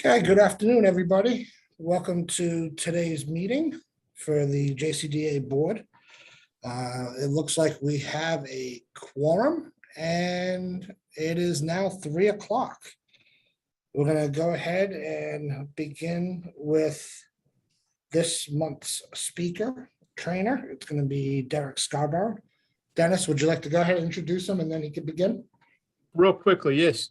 Okay, good afternoon, everybody. Welcome to today's meeting for the JCDA board. It looks like we have a quorum and it is now 3 o'clock. We're going to go ahead and begin with this month's speaker trainer. It's going to be Derek Scarborough. Dennis, would you like to go ahead and introduce him and then he can begin? Real quickly, yes.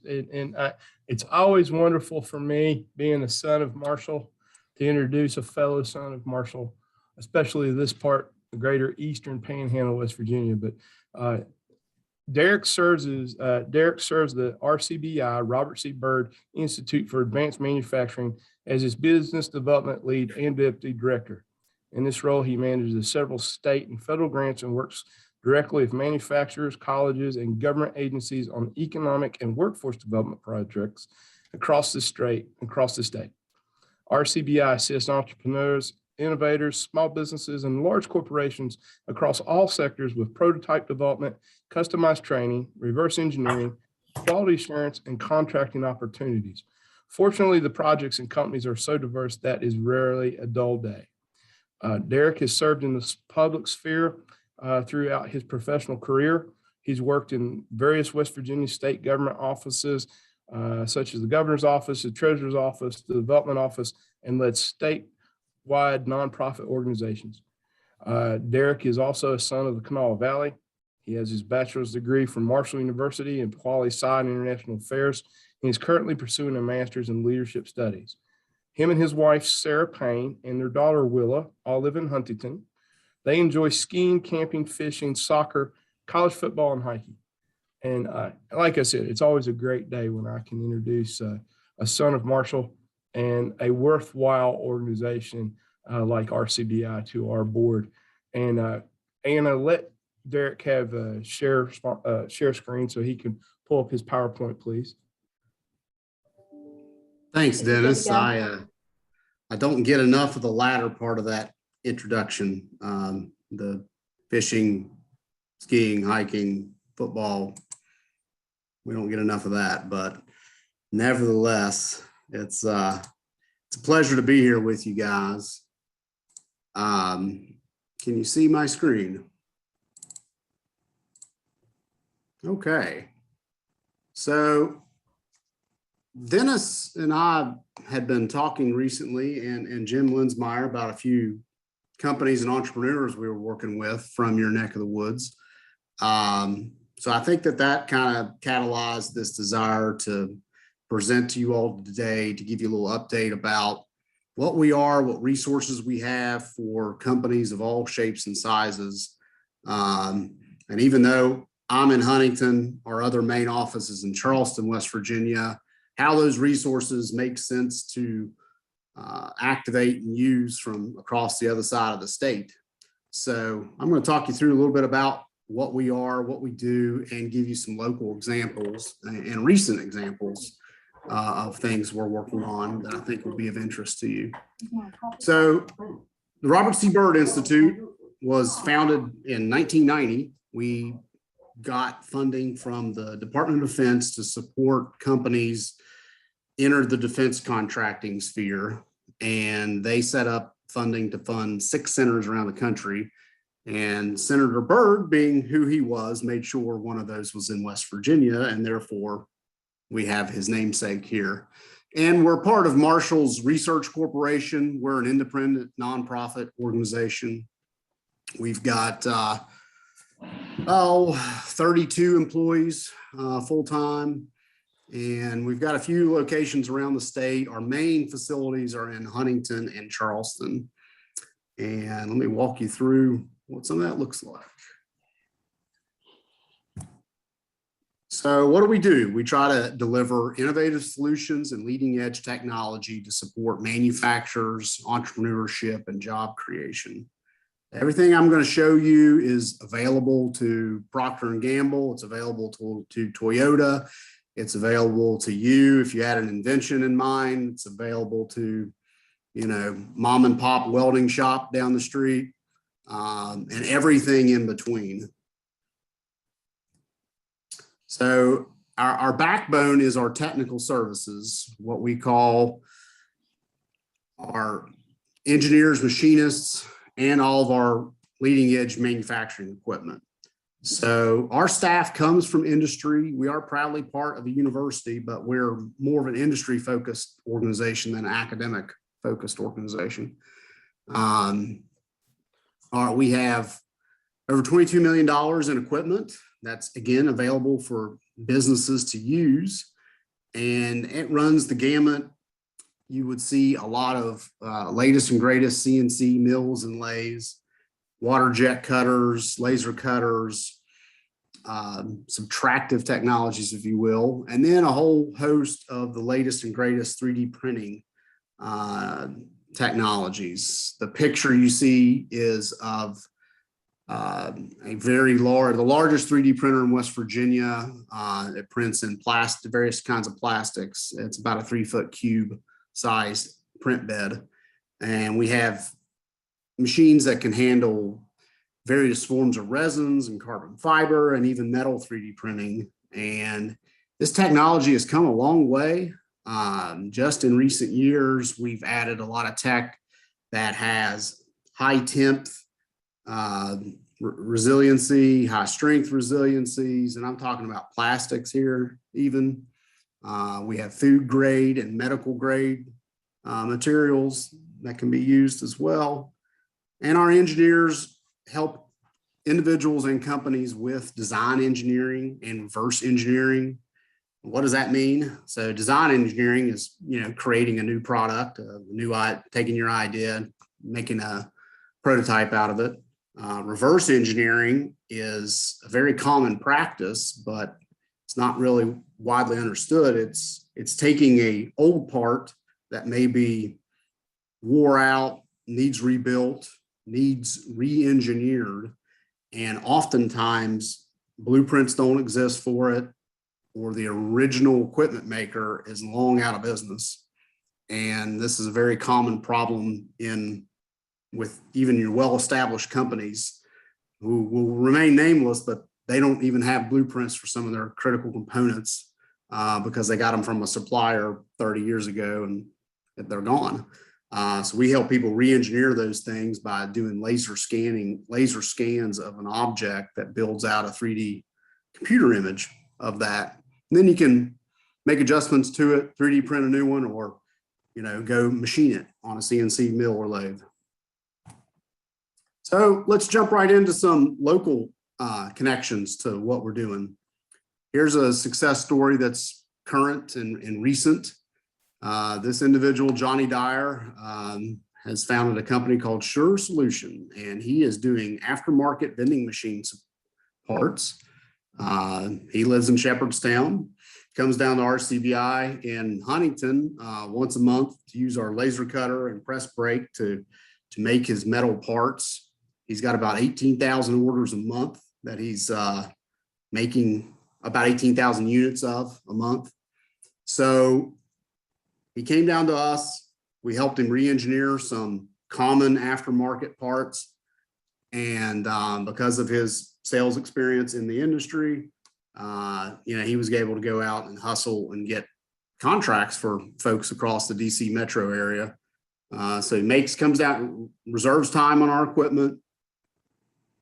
It's always wonderful for me, being the son of Marshall, to introduce a fellow son of Marshall, especially this part, the greater Eastern Panhandle, West Virginia. But Derek serves the RCBI, Robert C. Byrd Institute for Advanced Manufacturing, as his business development lead and deputy director. In this role, he manages several state and federal grants and works directly with manufacturers, colleges, and government agencies on economic and workforce development projects across the state. RCBI assists entrepreneurs, innovators, small businesses, and large corporations across all sectors with prototype development, customized training, reverse engineering, quality assurance, and contracting opportunities. Fortunately, the projects and companies are so diverse that is rarely a dull day. Derek has served in the public sphere throughout his professional career. He's worked in various West Virginia state government offices, such as the governor's office, the treasurer's office, the development office, and led statewide nonprofit organizations. Derek is also a son of the Kanawha Valley. He has his bachelor's degree from Marshall University in Poli-Sci and International Affairs, and is currently pursuing a master's in leadership studies. Him and his wife, Sarah Payne, and their daughter, Willa, all live in Huntington. They enjoy skiing, camping, fishing, soccer, college football, and hiking. And like I said, it's always a great day when I can introduce a son of Marshall and a worthwhile organization like RCBI to our board. And Anna, let Derek have a share screen so he can pull up his PowerPoint, please. Thanks, Dennis. I don't get enough of the latter part of that introduction. The fishing, skiing, hiking, football, we don't get enough of that, but nevertheless, it's a pleasure to be here with you guys. Can you see my screen? Okay. So Dennis and I had been talking recently, and Jim Linsmeyer, about a few companies and entrepreneurs we were working with from your neck of the woods. So I think that kind of catalyzed this desire to present to you all today, to give you a little update about what we are, what resources we have for companies of all shapes and sizes. And even though I'm in Huntington, our other main office is in Charleston, West Virginia, how those resources make sense to activate and use from across the other side of the state. So I'm going to talk you through a little bit about what we are, what we do, and give you some local examples and recent examples of things we're working on that I think will be of interest to you. So the Robert C. Byrd Institute was founded in 1990. We got funding from the Department of Defense to support companies enter the defense contracting sphere, and they set up funding to fund 6 centers around the country. And Senator Byrd, being who he was, made sure one of those was in West Virginia, and therefore we have his namesake here. And we're part of Marshall's Research Corporation. We're an independent nonprofit organization. We've got 32 employees full-time, and we've got a few locations around the state. Our main facilities are in Huntington and Charleston. And let me walk you through what some of that looks like. So what do? We try to deliver innovative solutions and leading edge technology to support manufacturers, entrepreneurship, and job creation. Everything I'm going to show you is available to Procter & Gamble. It's available to Toyota. It's available to you if you had an invention in mind. It's available to, mom and pop welding shop down the street, and everything in between. So our backbone is our technical services, what we call our engineers, machinists, and all of our leading edge manufacturing equipment. So our staff comes from industry. We are proudly part of a university, but we're more of an industry focused organization than an academic focused organization. We have over $22 million in equipment that's again available for businesses to use, and it runs the gamut. You would see a lot of latest and greatest CNC mills and lathes, water jet cutters, laser cutters, subtractive technologies, if you will, and then a whole host of the latest and greatest 3D printing technologies. The picture you see is of a very large, the largest 3D printer in West Virginia. It prints in plastic, various kinds of plastics. It's about a 3-foot cube sized print bed. And we have machines that can handle various forms of resins and carbon fiber and even metal 3D printing. And this technology has come a long way. Just in recent years, we've added a lot of tech that has high temp resiliency, high strength resiliencies, and I'm talking about plastics here even. We have food grade and medical grade materials that can be used as well. And our engineers help individuals and companies with design engineering and reverse engineering. What does that mean? So design engineering is, creating a new product, taking your idea, making a prototype out of it. Reverse engineering is a very common practice, but it's not really widely understood. It's taking a old part that may be wore out, needs rebuilt, needs re-engineered, and oftentimes blueprints don't exist for it, or the original equipment maker is long out of business. And this is a very common problem with even your well-established companies who will remain nameless, but they don't even have blueprints for some of their critical components because they got them from a supplier 30 years ago and they're gone. So we help people re-engineer those things by doing laser scans of an object that builds out a 3D computer image of that. And then you can make adjustments to it, 3D print a new one, or go machine it on a CNC mill or lathe. So let's jump right into some local connections to what we're doing. Here's a success story that's current and recent. This individual, Johnny Dyer, has founded a company called Sure Solution, and he is doing aftermarket vending machine parts. He lives in Shepherdstown, comes down to RCBI in Huntington once a month to use our laser cutter and press brake to make his metal parts. He's got about 18,000 orders a month that he's making about 18,000 units of a month. So he came down to us. We helped him re-engineer some common aftermarket parts. And because of his sales experience in the industry, he was able to go out and hustle and get contracts for folks across the DC metro area. So he comes down, reserves time on our equipment,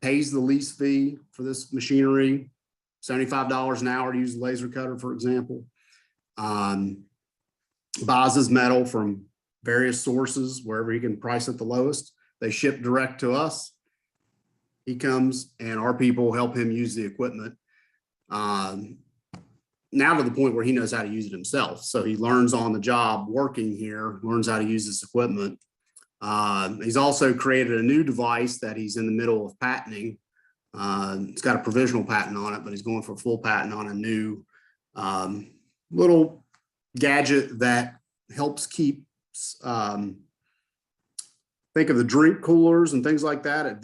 pays the lease fee for this machinery, $75 an hour to use a laser cutter, for example. Buys his metal from various sources, wherever he can price it the lowest. They ship direct to us. He comes and our people help him use the equipment. Now to the point where he knows how to use it himself. So he learns on the job working here, learns how to use this equipment. He's also created a new device that he's in the middle of patenting. It's got a provisional patent on it, but he's going for a full patent on a new little gadget that helps keep, think of the drink coolers and things like that at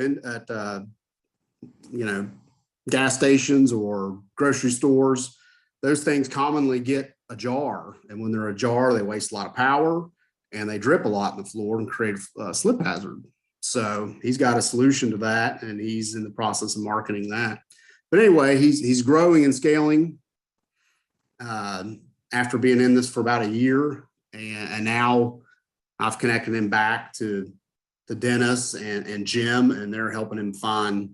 gas stations or grocery stores. Those things commonly get ajar, and when they're ajar, they waste a lot of power and they drip a lot in the floor and create a slip hazard. So he's got a solution to that, and he's in the process of marketing that. But anyway, he's growing and scaling after being in this for about a year, and now I've connected him back to Dennis and Jim, and they're helping him find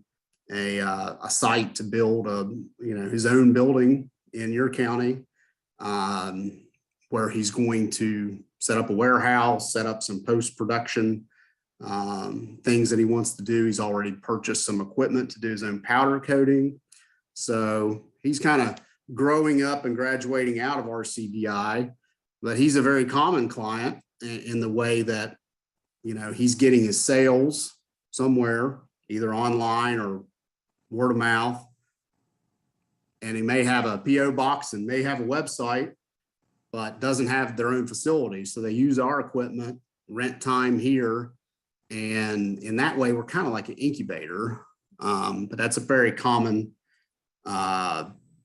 a site to build his own building in your county, where he's going to set up a warehouse, set up some post-production things that he wants to do. He's already purchased some equipment to do his own powder coating. So he's kind of growing up and graduating out of RCDI, but he's a very common client in the way that, he's getting his sales somewhere, either online or word of mouth. And he may have a PO box and may have a website, but doesn't have their own facility. So they use our equipment, rent time here. And in that way, we're kind of like an incubator. But that's a very common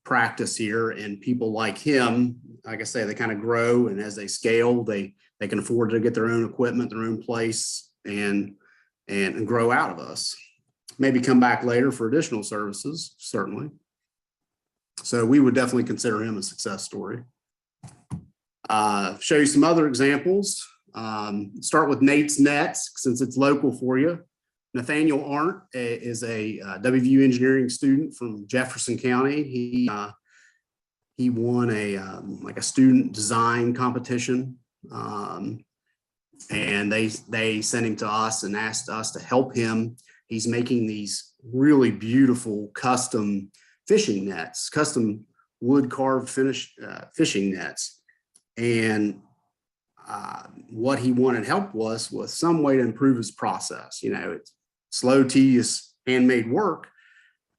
practice here. And people like him, like I say, they kind of grow, and as they scale, they can afford to get their own equipment, their own place, and grow out of us. Maybe come back later for additional services, certainly. So we would definitely consider him a success story. Show you some other examples. Start with Nate's Nets, since it's local for you. Nathaniel Arndt is a WVU engineering student from Jefferson County. He won a student design competition, and they sent him to us and asked us to help him. He's making these really beautiful custom fishing nets, custom wood carved fishing nets. And what he wanted help was some way to improve his process. It's slow, tedious, handmade work,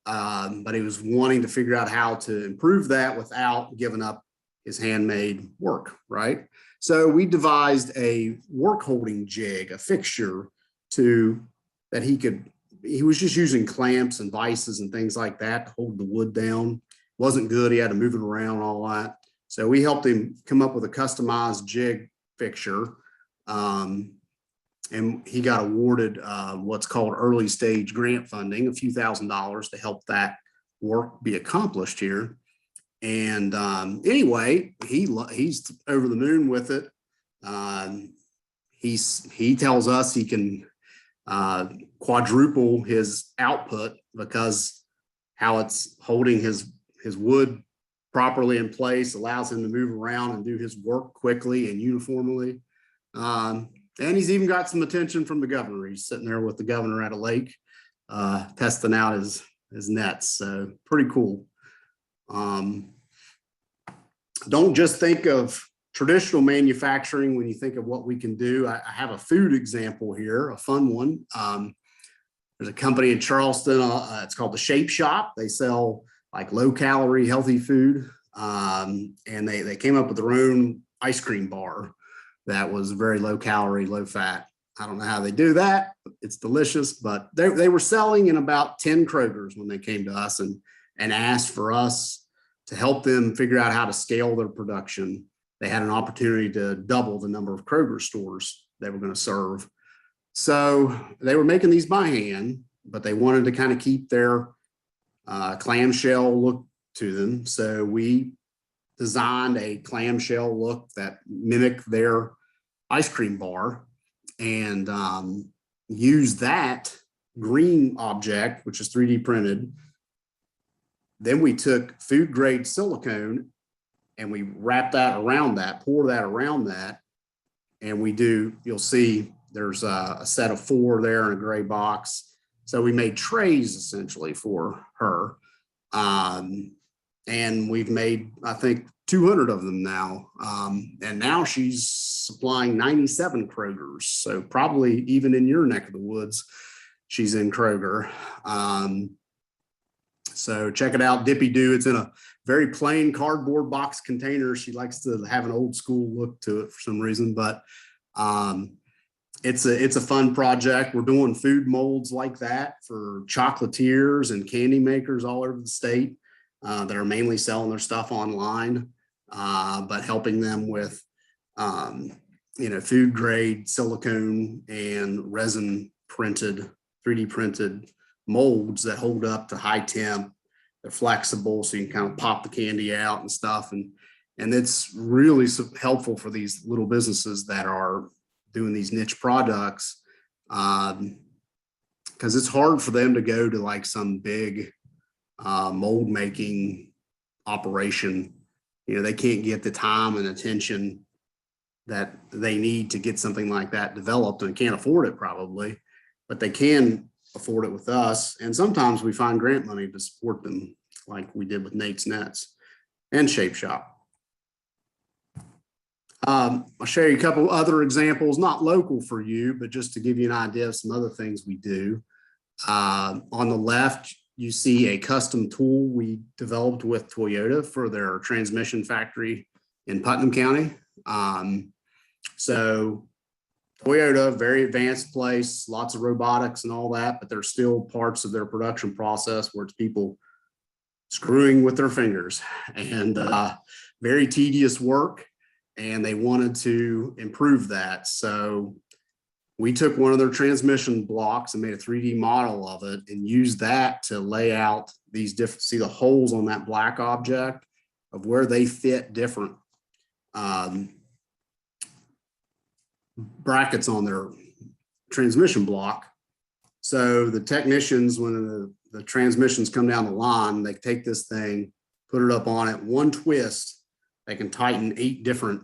but he was wanting to figure out how to improve that without giving up his handmade work, right? So we devised a work holding jig, a fixture that he was just using clamps and vices and things like that to hold the wood down. Wasn't good. He had to move it around, all that. So we helped him come up with a customized jig fixture. And he got awarded what's called early stage grant funding, a few $1,000s to help that work be accomplished here. And anyway, he's over the moon with it. He tells us he can quadruple his output because how it's holding his wood properly in place allows him to move around and do his work quickly and uniformly. And he's even got some attention from the governor. He's sitting there with the governor at a lake, testing out his nets. So pretty cool. Don't just think of traditional manufacturing when you think of what we can do. I have a food example here, a fun one. There's a company in Charleston, it's called the Shape Shop. They sell like low calorie, healthy food. And they came up with their own ice cream bar that was very low calorie, low fat. I don't know how they do that. It's delicious, but they were selling in about 10 Krogers when they came to us and asked for us to help them figure out how to scale their production. They had an opportunity to double the number of Kroger stores they were going to serve. So they were making these by hand, but they wanted to kind of keep their clamshell look to them. So we designed a clamshell look that mimicked their ice cream bar and used that green object, which is 3D printed. Then we took food grade silicone and we wrap that around that, pour that around that. And you'll see there's a set of 4 there in a gray box. So we made trays essentially for her. And we've made, I think, 200 of them now. And now she's supplying 97 Krogers. So probably even in your neck of the woods, she's in Kroger. So check it out, Dippy Doo. It's in a very plain cardboard box container. She likes to have an old school look to it for some reason, but it's a fun project. We're doing food molds like that for chocolatiers and candy makers all over the state that are mainly selling their stuff online, but helping them with food grade silicone and resin printed, 3D printed molds that hold up to high temp. They're flexible, so you can kind of pop the candy out and stuff. And it's really helpful for these little businesses that are doing these niche products. Because it's hard for them to go to like some big mold making operation. They can't get the time and attention that they need to get something like that developed, and can't afford it probably, but they can afford it with us. And sometimes we find grant money to support them, like we did with Nate's Nets and Shape Shop. I'll share you a couple other examples, not local for you, but just to give you an idea of some other things we do. On the left, you see a custom tool we developed with Toyota for their transmission factory in Putnam County. So Toyota, very advanced place, lots of robotics and all that, but there's still parts of their production process where it's people screwing with their fingers, and very tedious work. And they wanted to improve that. So we took one of their transmission blocks and made a 3D model of it and used that to lay out these different, see the holes on that black object of where they fit different brackets on their transmission block. So the technicians, when the transmissions come down the line, they take this thing, put it up on it, one twist, they can tighten 8 different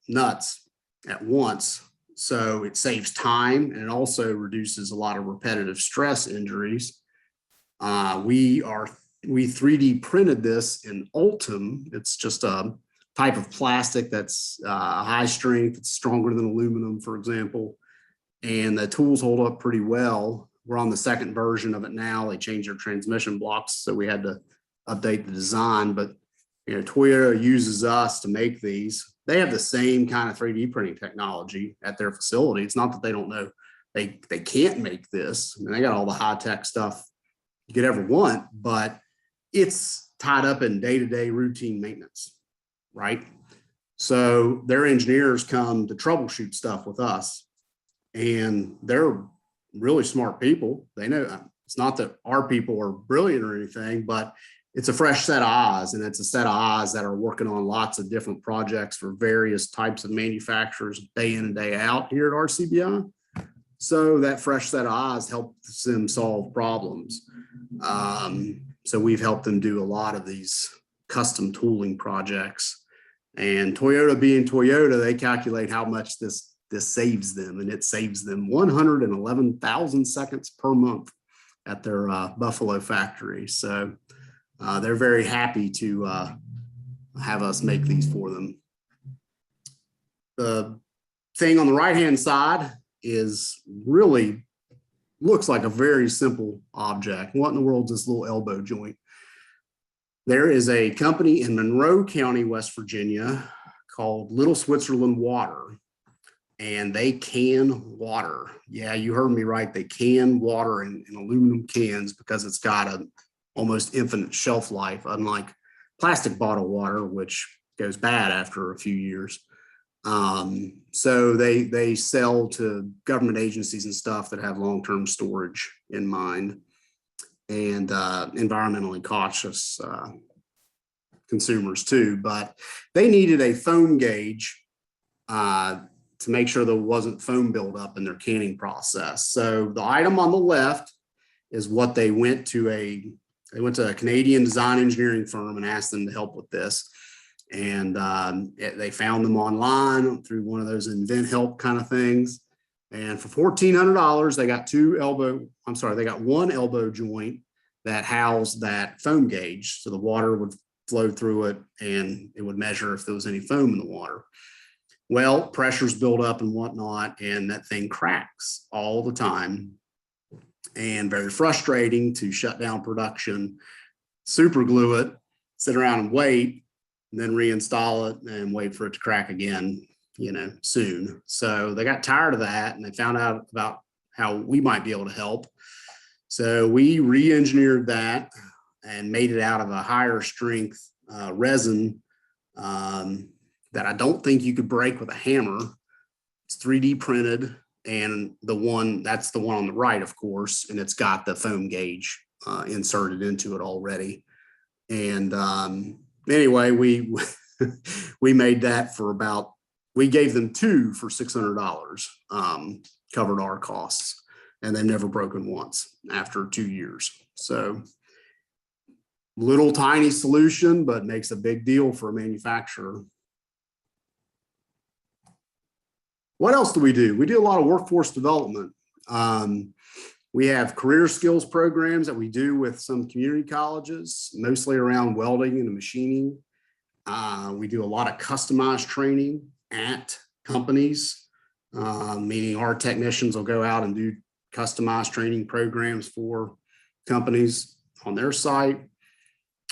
nuts at once. So it saves time, and it also reduces a lot of repetitive stress injuries. We 3D printed this in Ultem. It's just a type of plastic that's high strength. It's stronger than aluminum, for example. And the tools hold up pretty well. We're on the second version of it now. They changed their transmission blocks, so we had to update the design. But Toyota uses us to make these. They have the same kind of 3D printing technology at their facility. It's not that they don't know they can't make this. I mean, they got all the high-tech stuff you could ever want, but it's tied up in day-to-day routine maintenance, right? So their engineers come to troubleshoot stuff with us, and they're really smart people. They know, it's not that our people are brilliant or anything, but it's a fresh set of eyes, and it's a set of eyes that are working on lots of different projects for various types of manufacturers day in and day out here at RCBI. So that fresh set of eyes helps them solve problems. So we've helped them do a lot of these custom tooling projects. And Toyota being Toyota, they calculate how much this saves them, and it saves them 111,000 seconds per month at their Buffalo factory. So they're very happy to have us make these for them. The thing on the right-hand side is really looks like a very simple object. What in the world is this little elbow joint? There is a company in Monroe County, West Virginia called Little Switzerland Water, and they can water. Yeah, you heard me right. They can water in aluminum cans because it's got a almost infinite shelf life, unlike plastic bottled water, which goes bad after a few years. So they sell to government agencies and stuff that have long-term storage in mind, and environmentally cautious consumers too. But they needed a foam gauge to make sure there wasn't foam buildup in their canning process. So the item on the left is what they went to a Canadian design engineering firm and asked them to help with this. And they found them online through one of those invent help kind of things. And for $1,400, they got one elbow joint that housed that foam gauge. So the water would flow through it and it would measure if there was any foam in the water. Well, pressures build up and whatnot, and that thing cracks all the time. And very frustrating to shut down production, super glue it, sit around and wait, and then reinstall it and wait for it to crack again, soon. So they got tired of that, and they found out about how we might be able to help. So we re-engineered that and made it out of a higher strength resin that I don't think you could break with a hammer. It's 3D printed. And that's the one on the right, of course, and it's got the foam gauge inserted into it already. And anyway, we made that for about we gave them 2 for $600, covered our costs, and they've never broken once after 2 years. So little tiny solution, but makes a big deal for a manufacturer. What else do? We do a lot of workforce development. We have career skills programs that we do with some community colleges, mostly around welding and machining. We do a lot of customized training at companies, meaning our technicians will go out and do customized training programs for companies on their site.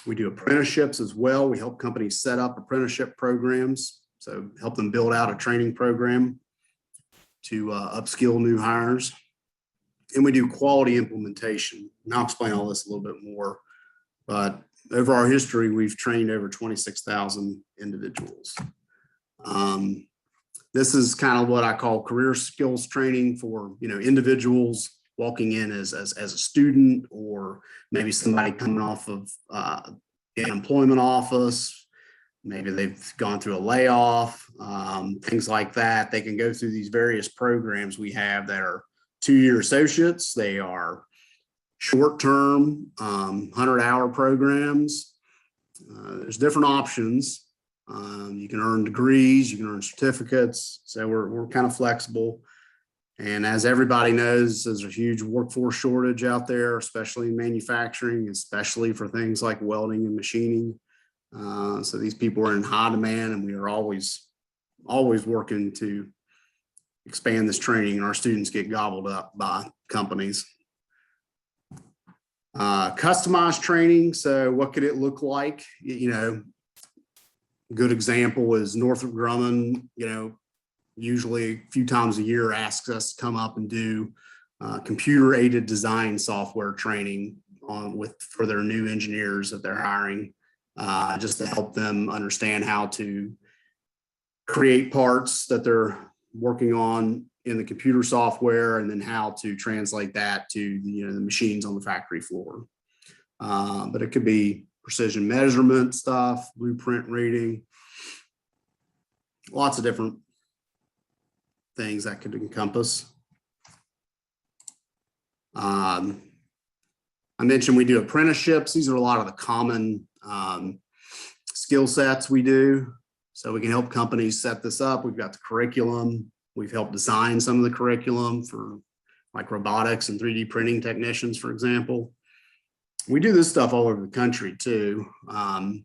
We do apprenticeships as well. We help companies set up apprenticeship programs, so help them build out a training program to upskill new hires. And we do quality implementation. And I'll explain all this a little bit more, but over our history, we've trained over 26,000 individuals. This is kind of what I call career skills training for, individuals walking in as a student, or maybe somebody coming off of an employment office. Maybe they've gone through a layoff, things like that. They can go through these various programs we have that are 2-year associates. They are short-term, 100-hour programs. There's different options. You can earn degrees, you can earn certificates. So we're kind of flexible. And as everybody knows, there's a huge workforce shortage out there, especially in manufacturing, especially for things like welding and machining. So these people are in high demand, and we are always working to expand this training, and our students get gobbled up by companies. Customized training. So what could it look like? Good example is Northrop Grumman, usually a few times a year asks us to come up and do computer aided design software training for their new engineers that they're hiring, just to help them understand how to create parts that they're working on in the computer software, and then how to translate that to the machines on the factory floor. But it could be precision measurement stuff, blueprint reading, lots of different things that could encompass. I mentioned we do apprenticeships. These are a lot of the common skill sets we do. So we can help companies set this up. We've got the curriculum. We've helped design some of the curriculum for like robotics and 3D printing technicians, for example. We do this stuff all over the country too.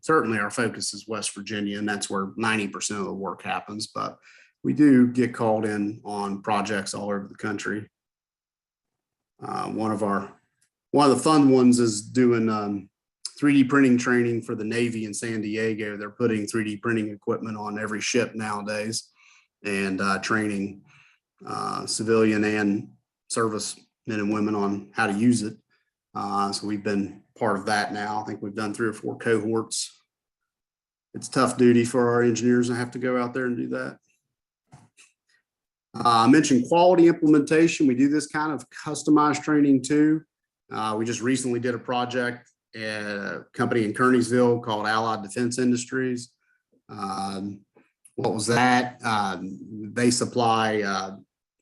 Certainly our focus is West Virginia, and that's where 90% of the work happens, but we do get called in on projects all over the country. One of the fun ones is doing 3D printing training for the Navy in San Diego. They're putting 3D printing equipment on every ship nowadays, and training civilian and service men and women on how to use it. So we've been part of that now. I think we've done 3 or 4 cohorts. It's tough duty for our engineers to have to go out there and do that. I mentioned quality implementation. We do this kind of customized training too. We just recently did a project at a company in Kearneysville called Allied Defense Industries. What was that? They supply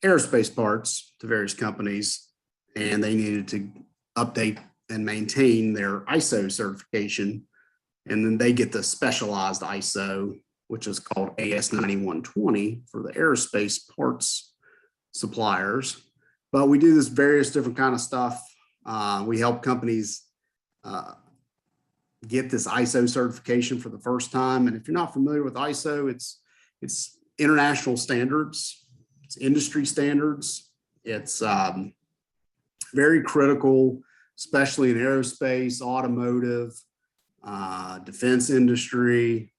aerospace parts to various companies, and they needed to update and maintain their ISO certification. And then they get the specialized ISO, which is called AS9120 for the aerospace parts suppliers. But we do this various different kind of stuff. We help companies get this ISO certification for the first time. And if you're not familiar with ISO, it's international standards, it's industry standards. It's very critical, especially in aerospace, automotive, defense industry.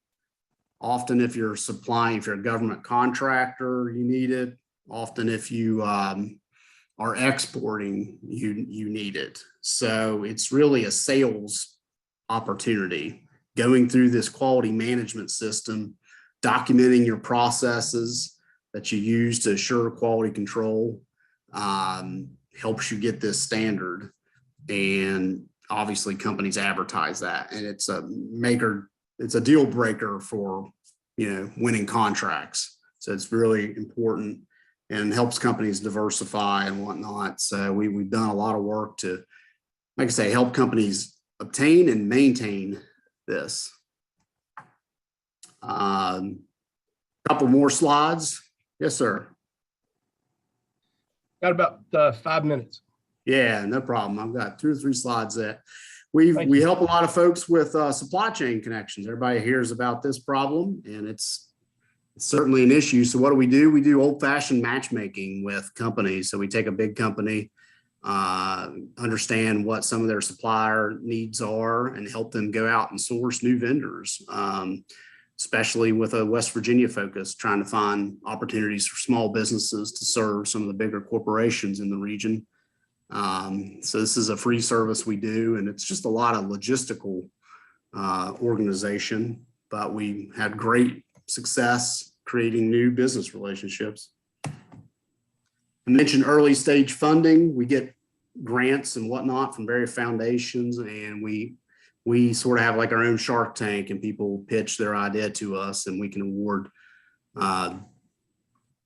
Often if you're a government contractor, you need it. Often if you are exporting, you need it. So it's really a sales opportunity, going through this quality management system, documenting your processes that you use to assure quality control, helps you get this standard. And obviously companies advertise that, and it's a deal breaker for winning contracts. So it's really important and helps companies diversify and whatnot. So we've done a lot of work to, like I say, help companies obtain and maintain this. Couple more slides. Yes, sir. Got about 5 minutes. Yeah, no problem. I've got 2 or 3 slides that we you. help a lot of folks with supply chain connections. Everybody hears about this problem, and it's certainly an issue. So what do? We do old-fashioned matchmaking with companies. So we take a big company, understand what some of their supplier needs are, and help them go out and source new vendors, especially with a West Virginia focus, trying to find opportunities for small businesses to serve some of the bigger corporations in the region. So this is a free service we do, and it's just a lot of logistical organization, but we had great success creating new business relationships. I mentioned early stage funding. We get grants and whatnot from various foundations, and we sort of have like our own Shark Tank, and people pitch their idea to us, and we can award up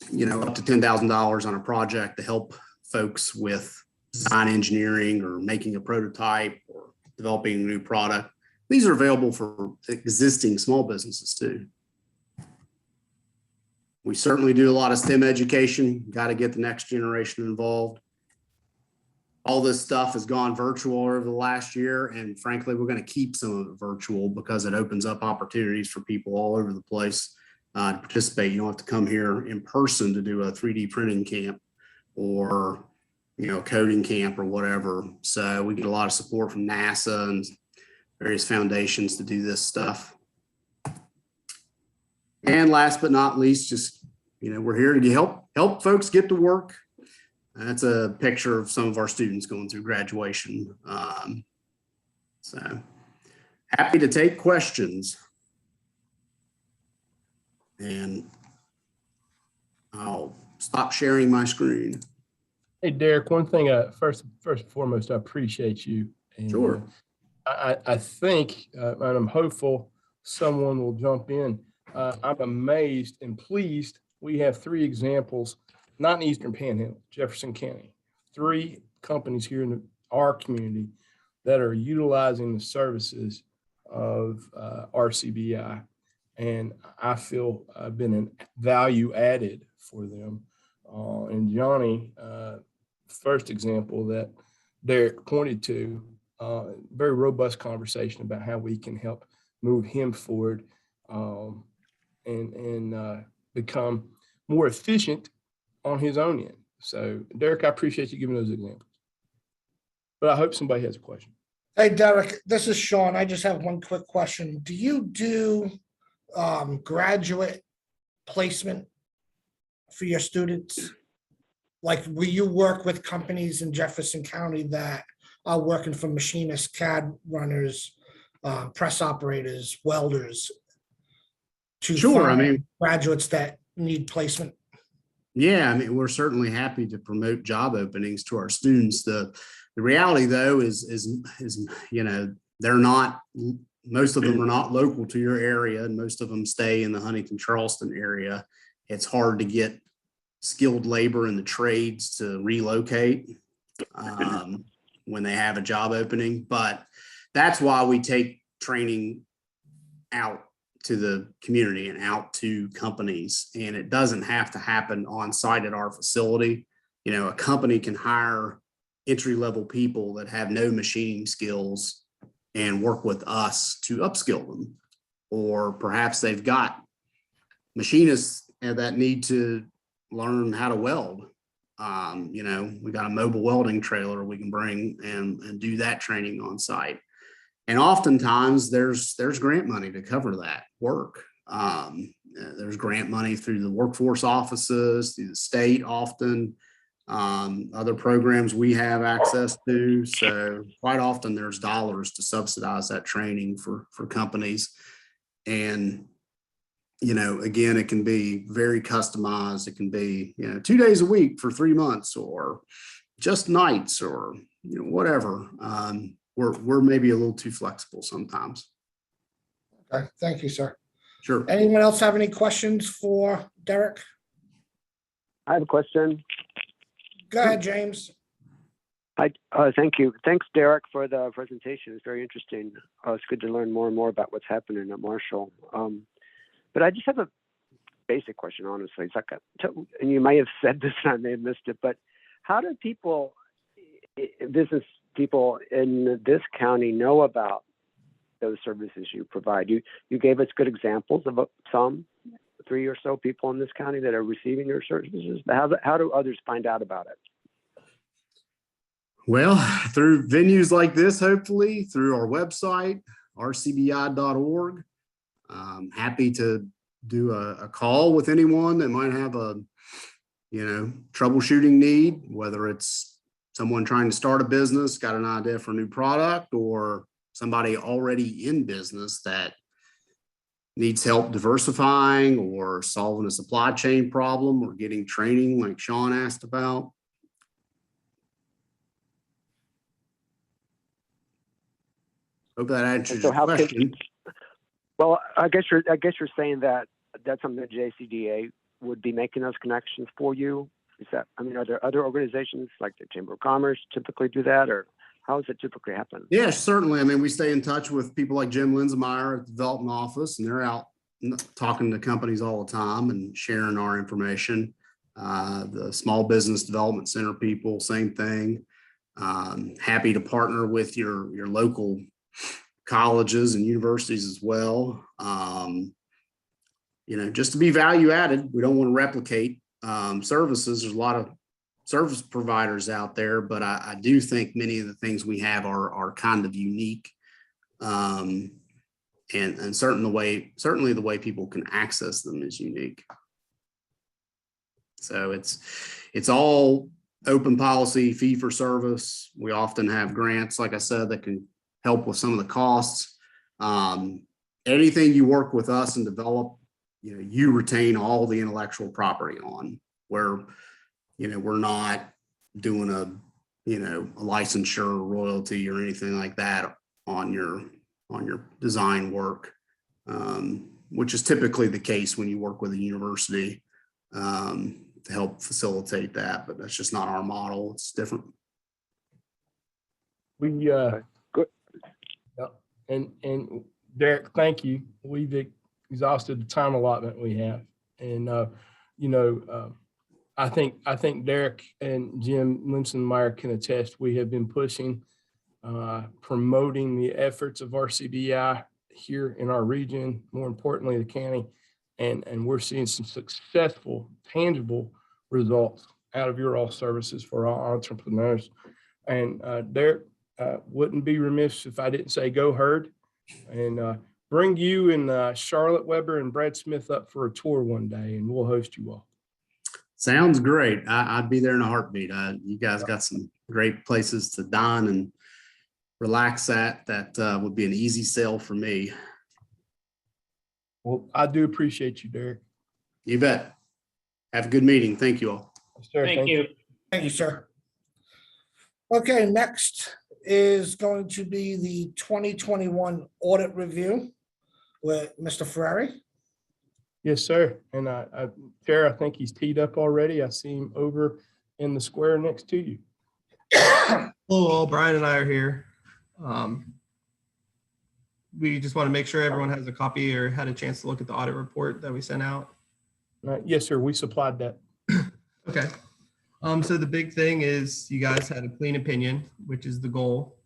to $10,000 on a project to help folks with design engineering or making a prototype or developing a new product. These are available for existing small businesses too. We certainly do a lot of STEM education, got to get the next generation involved. All this stuff has gone virtual over the last year, and frankly, we're going to keep some of it virtual because it opens up opportunities for people all over the place to participate. You don't have to come here in person to do a 3D printing camp or coding camp or whatever. So we get a lot of support from NASA and various foundations to do this stuff. And last but not least, just, we're here to help folks get to work. That's a picture of some of our students going through graduation. So happy to take questions. And I'll stop sharing my screen. Hey, Derek, one thing, first and foremost, I appreciate you. And, Sure. I think, and I'm hopeful someone will jump in. I'm amazed and pleased. We have 3 examples, not in the Eastern Panhandle, Jefferson County, 3 companies here in our community that are utilizing the services of RCBI. And I feel I've been a value added for them. And Johnny, first example that Derek pointed to, very robust conversation about how we can help move him forward and become more efficient on his own end. So Derek, I appreciate you giving those examples, but I hope somebody has a question. Hey, Derek, this is Sean. I just have one quick question. Do you do graduate placement for your students? Like, will you work with companies in Jefferson County that are working for machinists, CAD runners, press operators, welders? Sure. I mean, graduates that need placement. Yeah, I mean, we're certainly happy to promote job openings to our students. The reality, though, is they're not. Most of them are not local to your area, and most of them stay in the Huntington-Charleston area. It's hard to get skilled labor in the trades to relocate when they have a job opening. But that's why we take training out to the community and out to companies. And it doesn't have to happen on site at our facility. A company can hire entry-level people that have no machining skills and work with us to upskill them. Or perhaps they've got machinists that need to learn how to weld. We got a mobile welding trailer we can bring and do that training on site. And oftentimes there's grant money to cover that work. There's grant money through the workforce offices, through the state often, other programs we have access to. So quite often there's dollars to subsidize that training for companies. And, again, it can be very customized. It can be, 2 days a week for 3 months or just nights or, whatever. We're maybe a little too flexible sometimes. Okay, thank you, sir. Sure. Anyone else have any questions for Derek? I have a question. Go ahead, James. Thank you. Thanks, Derek, for the presentation. It's very interesting. It's good to learn more and more about what's happening at Marshall. But I just have a basic question, honestly. It's like and you may have said this and I may have missed it, but how do business people in this county know about those services you provide? You gave us good examples of some 3 or so people in this county that are receiving your services. How do others find out about it? Well, through venues like this, hopefully through our website, rcbi.org. Happy to do a call with anyone that might have a, troubleshooting need, whether it's someone trying to start a business, got an idea for a new product, or somebody already in business that needs help diversifying or solving a supply chain problem or getting training like Sean asked about. Hope that answers your question. Well, I guess you're saying that that's something that JCDA would be making those connections for you. Are there other organizations like the Chamber of Commerce typically do that, or how does it typically happen? Yeah, certainly. We stay in touch with people like Jim Lenzmeyer at the development office, and they're out talking to companies all the time and sharing our information. The Small Business Development Center people, same thing. Happy to partner with your local colleges and universities as well. Just to be value added. We don't want to replicate services. There's a lot of service providers out there, but I do think many of the things we have are kind of unique. And certainly the way people can access them is unique. So it's all open policy, fee for service. We often have grants, like I said, that can help with some of the costs. Anything you work with us and develop, you retain all the intellectual property on, where, we're not doing a licensure royalty or anything like that on your design work, which is typically the case when you work with a university to help facilitate that, but that's just not our model. It's different. Good. And Derek, thank you. We've exhausted the time allotment we have. And, I think Derek and Jim Lenzmeyer can attest, we have been pushing, promoting the efforts of RCBI here in our region, more importantly, the county. And we're seeing some successful, tangible results out of your all services for our entrepreneurs. And Derek, wouldn't be remiss if I didn't say go Herd, and bring you and Charlotte Weber and Brad Smith up for a tour one day, and we'll host you all. Sounds great. I'd be there in a heartbeat. You guys got some great places to dine and relax at. That would be an easy sell for me. Well, I do appreciate you, Derek. You bet. Have a good meeting. Thank you all. Sir, Thank you. Thank you, sir. Okay, next is going to be the 2021 audit review with Mr. Ferrari. Yes, sir. And Chair, I think he's teed up already. I see him over in the square next to you. Hello, all. Brian and I are here. We just want to make sure everyone has a copy or had a chance to look at the audit report that we sent out. Yes, sir. We supplied that. Okay. So the big thing is you guys had a clean opinion, which is the goal.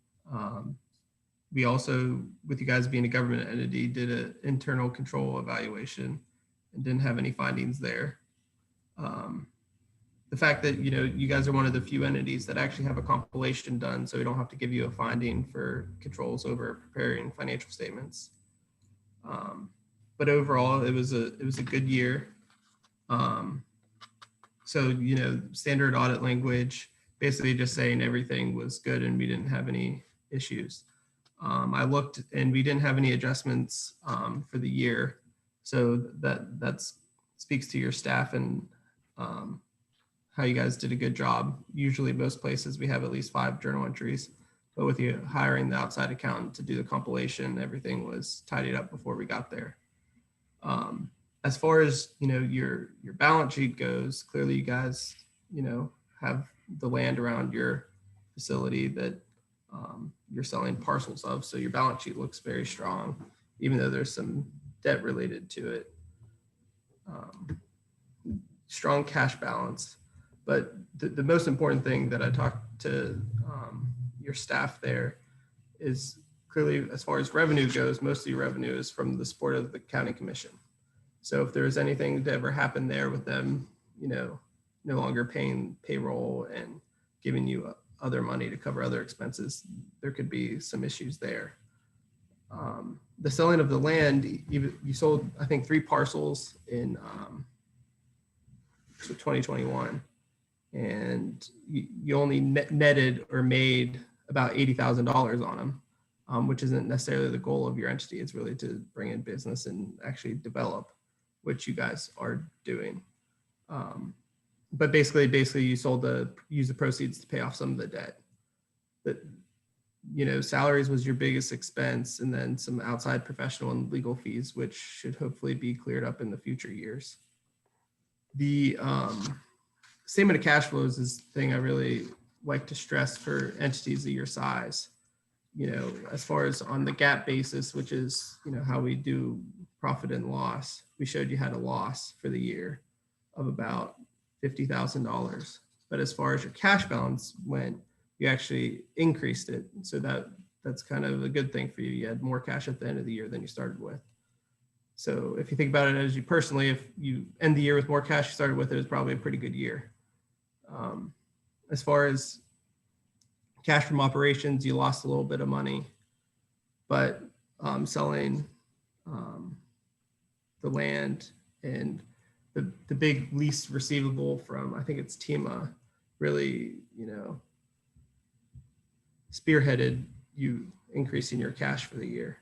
We also, with you guys being a government entity, did an internal control evaluation and didn't have any findings there. The fact that, you guys are one of the few entities that actually have a compilation done, so we don't have to give you a finding for controls over preparing financial statements. But overall, it was a good year. So, standard audit language, basically just saying everything was good and we didn't have any issues. I looked and we didn't have any adjustments for the year. So that speaks to your staff and how you guys did a good job. Usually most places we have at least 5 journal entries, but with you hiring the outside accountant to do the compilation, everything was tidied up before we got there. As far as, your balance sheet goes, clearly you guys, have the land around your facility that you're selling parcels of. So your balance sheet looks very strong, even though there's some debt related to it. Strong cash balance. But the most important thing that I talked to your staff there is clearly, as far as revenue goes, most of your revenue is from the support of the county commission. So if there's anything to ever happen there with them, no longer paying payroll and giving you other money to cover other expenses, there could be some issues there. The selling of the land, you sold, I think, 3 parcels in 2021, and you only netted or made about $80,000 on them, which isn't necessarily the goal of your entity. It's really to bring in business and actually develop, which you guys are doing. But basically you use the proceeds to pay off some of the debt. But salaries was your biggest expense, and then some outside professional and legal fees, which should hopefully be cleared up in the future years. The statement of cash flows is the thing I really like to stress for entities of your size. As far as on the GAAP basis, which is, how we do profit and loss, we showed you had a loss for the year of about $50,000. But as far as your cash balance went, you actually increased it. So that's kind of a good thing for you. You had more cash at the end of the year than you started with. So if you think about it as you personally, if you end the year with more cash you started with, it was probably a pretty good year. As far as cash from operations, you lost a little bit of money, but selling the land and the big lease receivable from, I think it's TEMA, really, spearheaded you increasing your cash for the year.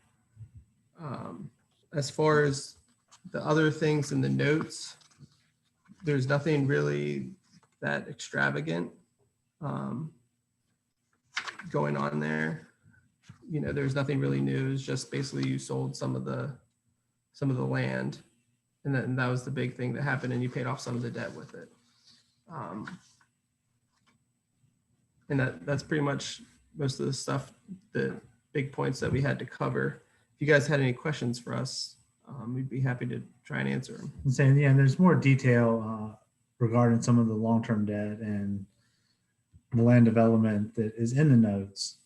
As far as the other things in the notes, there's nothing really that extravagant going on there. There's nothing really new. It's just basically you sold some of the land, and that was the big thing that happened, and you paid off some of the debt with it. And that's pretty much most of the stuff, the big points that we had to cover. If you guys had any questions for us, we'd be happy to try and answer them. I'm saying, yeah, there's more detail regarding some of the long-term debt and the land development that is in the notes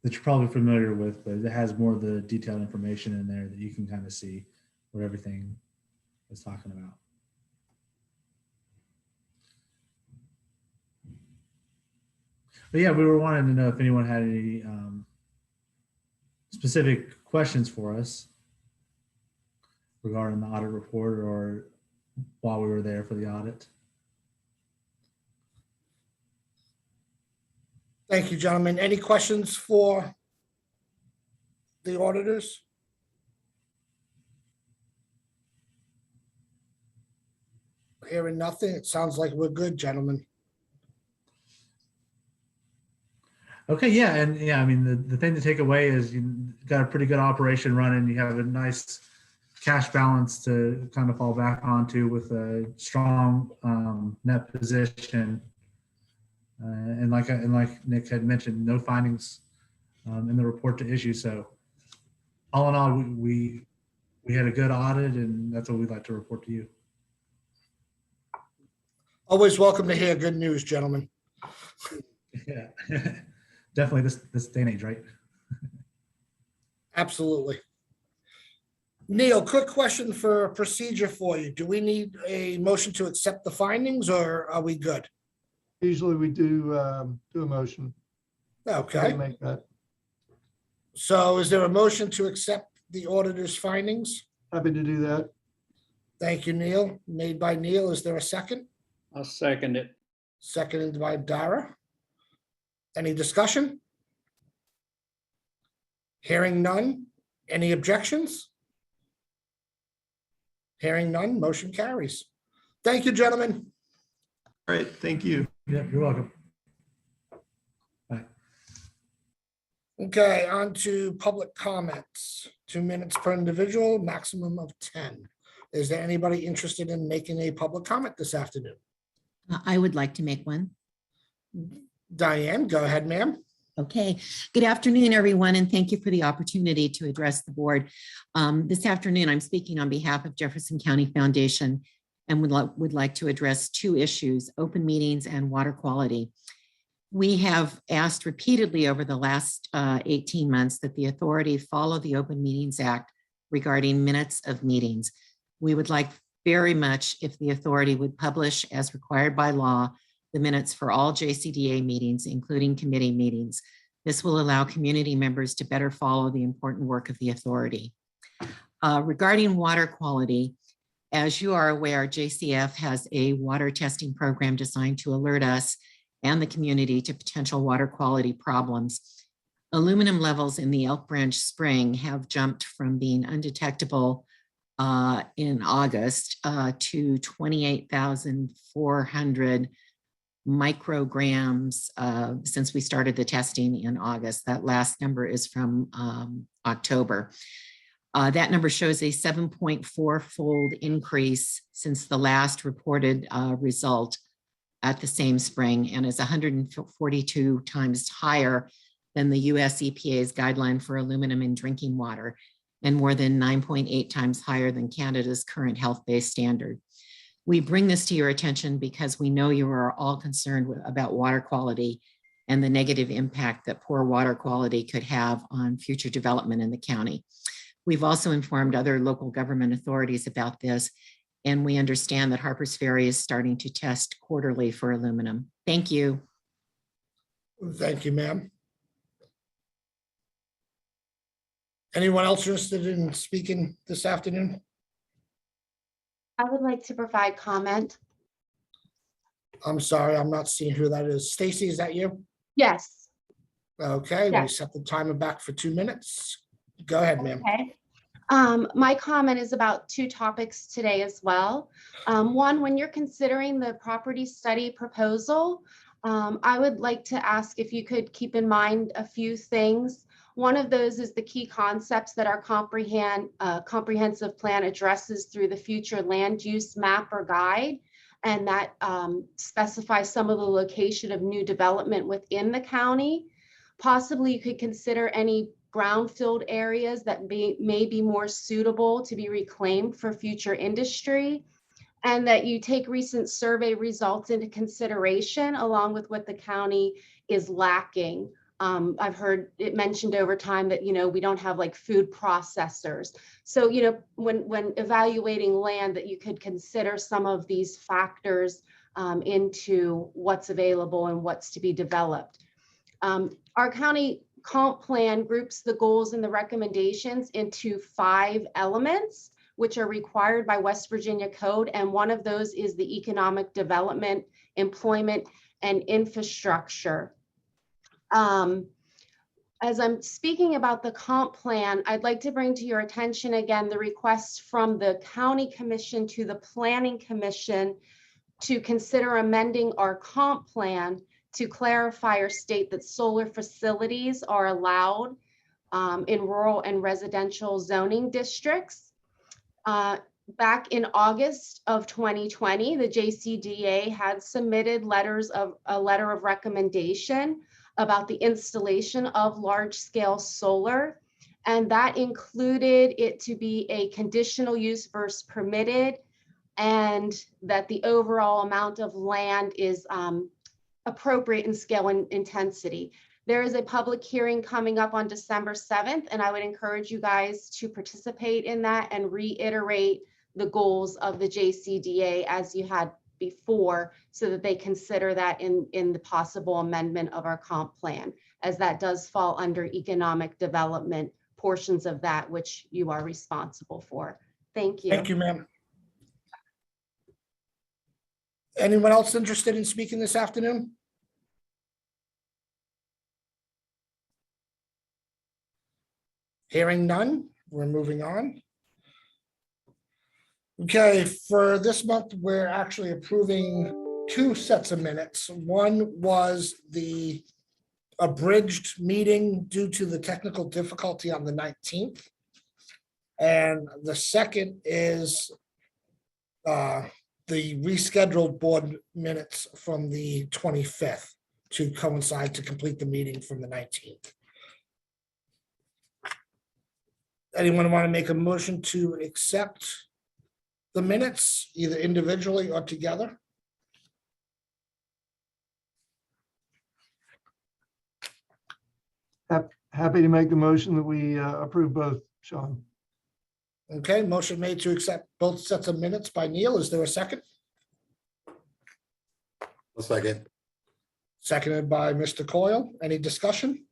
that you're probably familiar with, but it has more of the detailed information in there that you can kind of see what everything is talking about. But yeah, we were wanting to know if anyone had any specific questions for us regarding the audit report or while we were there for the audit. Thank you, gentlemen. Any questions for the auditors? Hearing nothing, it sounds like we're good, gentlemen. Okay, yeah, and yeah, I mean, the thing to take away is you got a pretty good operation running. You have a nice cash balance to kind of fall back onto with a strong net position. And like Nick had mentioned, no findings in the report to issue. So all in all, we had a good audit, and that's what we'd like to report to you. Always welcome to hear good news, gentlemen. Yeah, definitely this day and age, right? Absolutely. Neil, quick question for procedure for you. Do we need a motion to accept the findings, or are we good? Usually we do a motion. Okay. Make that. So is there a motion to accept the auditor's findings? Happy to do that. Thank you, Neil. Made by Neil. Is there a second? I'll second it. Seconded by Dara. Any discussion? Hearing none. Any objections? Hearing none, motion carries. Thank you, gentlemen. All right, thank you. Yeah, you're welcome. Okay, on to public comments. 2 minutes per individual, maximum of 10. Is there anybody interested in making a public comment this afternoon? I would like to make one. Diane, go ahead, ma'am. Okay, good afternoon, everyone, and thank you for the opportunity to address the board. This afternoon, I'm speaking on behalf of Jefferson County Foundation and would like to address 2 issues, open meetings and water quality. We have asked repeatedly over the last 18 months that the authority follow the Open Meetings Act regarding minutes of meetings. We would like very much if the authority would publish as required by law the minutes for all JCDA meetings, including committee meetings. This will allow community members to better follow the important work of the authority. Regarding water quality, as you are aware, JCF has a water testing program designed to alert us and the community to potential water quality problems. Aluminum levels in the Elk Branch Spring have jumped from being undetectable in August to 28,400 micrograms since we started the testing in August. That last number is from October. That number shows a 7.4-fold increase since the last reported result at the same spring, and is 142 times higher than the US EPA's guideline for aluminum in drinking water, and more than 9.8 times higher than Canada's current health-based standard. We bring this to your attention because we know you are all concerned about water quality and the negative impact that poor water quality could have on future development in the county. We've also informed other local government authorities about this, and we understand that Harpers Ferry is starting to test quarterly for aluminum. Thank you. Thank you, ma'am. Anyone else interested in speaking this afternoon? I would like to provide comment. I'm sorry, I'm not seeing who that is. Stacy, is that you? Yes. Okay, we Yes. set the timer back for 2 minutes. Go ahead, ma'am. Okay. My comment is about 2 topics today as well. One, when you're considering the property study proposal, I would like to ask if you could keep in mind a few things. One of those is the key concepts that our comprehensive plan addresses through the future land use map or guide, and that specifies some of the location of new development within the county. Possibly you could consider any brownfield areas that may be more suitable to be reclaimed for future industry, and that you take recent survey results into consideration along with what the county is lacking. I've heard it mentioned over time that, we don't have like food processors. So, when evaluating land, that you could consider some of these factors into what's available and what's to be developed. Our county comp plan groups the goals and the recommendations into 5 elements, which are required by West Virginia Code. And one of those is the economic development, employment, and infrastructure. As I'm speaking about the comp plan, I'd like to bring to your attention again the request from the County Commission to the Planning Commission to consider amending our comp plan to clarify or state that solar facilities are allowed in rural and residential zoning districts. Back in August of 2020, the JCDA had submitted a letter of recommendation about the installation of large-scale solar, and that included it to be a conditional use versus permitted, and that the overall amount of land is appropriate in scale and intensity. There is a public hearing coming up on December 7th, and I would encourage you guys to participate in that and reiterate the goals of the JCDA as you had before, so that they consider that in the possible amendment of our comp plan, as that does fall under economic development portions of that which you are responsible for. Thank you. Thank you, ma'am. Anyone else interested in speaking this afternoon? Hearing none, we're moving on. Okay, for this month, we're actually approving 2 sets of minutes. One was the abridged meeting due to the technical difficulty on the 19th. And the second is the rescheduled board minutes from the 25th to coincide to complete the meeting from the 19th. Anyone want to make a motion to accept the minutes, either individually or together? Happy to make the motion that we approve both, Sean. Okay, motion made to accept both sets of minutes by Neil. Is there a second? A second. Seconded by Mr. Coyle. Any discussion?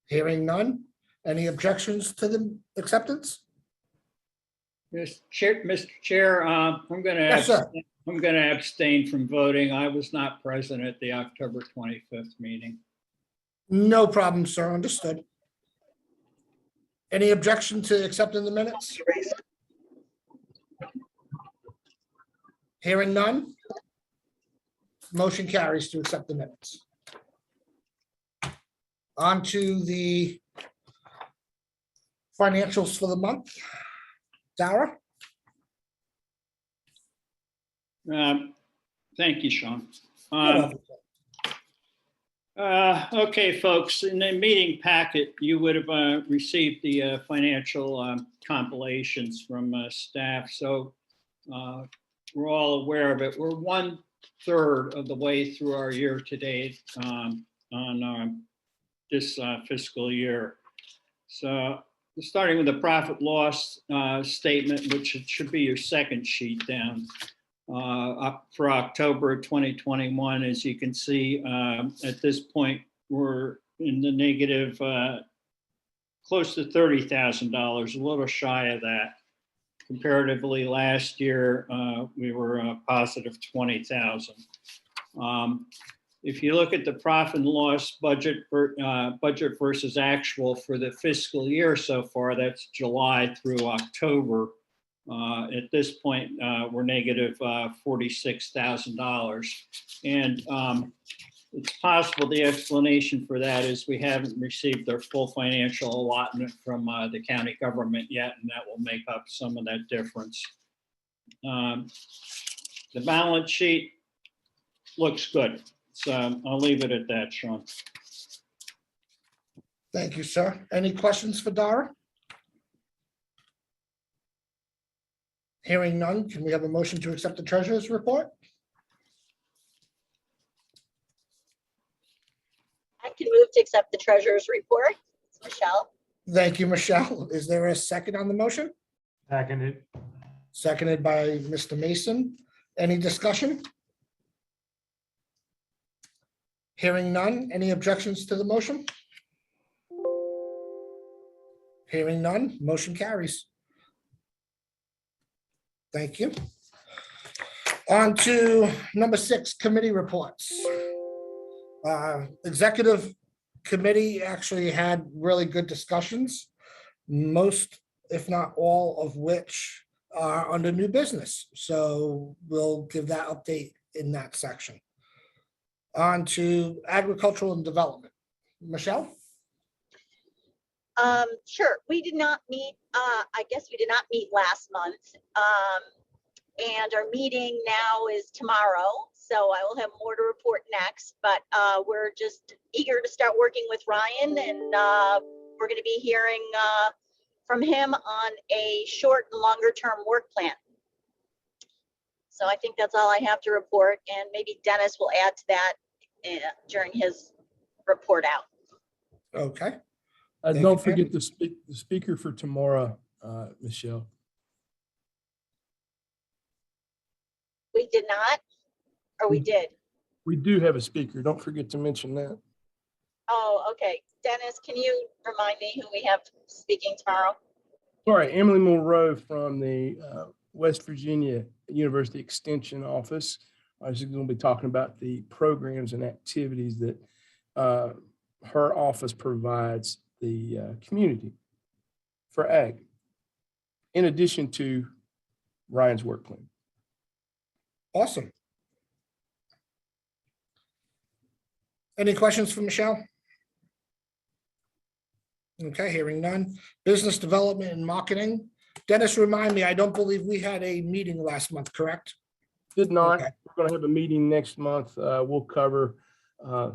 Hearing none. Any objections to the acceptance? Mr. Chair, I'm going Yes, sir. to abstain from voting. I was not present at the October 25th meeting. No problem, sir. Understood. Any objection to accepting the minutes? Hearing none. Motion carries to accept the minutes. On to the financials for the month. Dara? Thank you, Sean. You're welcome. Okay, folks, in the meeting packet, you would have received the financial compilations from staff. So we're all aware of it. We're 1/3 of the way through our year to date on this fiscal year. So starting with the profit loss statement, which it should be your second sheet down. Up for October 2021, as you can see, at this point, we're in the negative close to $30,000, a little shy of that. Comparatively, last year, we were positive 20,000. If you look at the profit and loss budget versus actual for the fiscal year so far, that's July through October. At this point, we're negative $46,000. And it's possible the explanation for that is we haven't received our full financial allotment from the county government yet, and that will make up some of that difference. The balance sheet looks good. So I'll leave it at that, Sean. Thank you, sir. Any questions for Dara? Hearing none, can we have a motion to accept the treasurer's report? I can move to accept the treasurer's report. It's Michelle. Thank you, Michelle. Is there a second on the motion? Seconded. Seconded by Mr. Mason. Any discussion? Hearing none. Any objections to the motion? Hearing none, motion carries. Thank you. On to number 6, committee reports. Executive committee actually had really good discussions, most, if not all of which are under new business. So we'll give that update in that section. On to agricultural and development. Michelle? Sure. We did not meet, I guess we did not meet last month. And our meeting now is tomorrow. So I will have more to report next, but we're just eager to start working with Ryan, and we're going to be hearing from him on a short and longer term work plan. So I think that's all I have to report, and maybe Dennis will add to that during his report out. Okay. Don't forget the speaker for tomorrow, Michelle. We did not, or we did? We do have a speaker. Don't forget to mention that. Oh, okay. Dennis, can you remind me who we have speaking tomorrow? Sorry, Emily Monroe from the West Virginia University Extension Office. She's going to be talking about the programs and activities that her office provides the community for ag, in addition to Ryan's work plan. Awesome. Any questions for Michelle? Okay, hearing none. Business development and marketing. Dennis, remind me, I don't believe we had a meeting last month, correct? Did not. Okay. We're going to have a meeting next month. We'll cover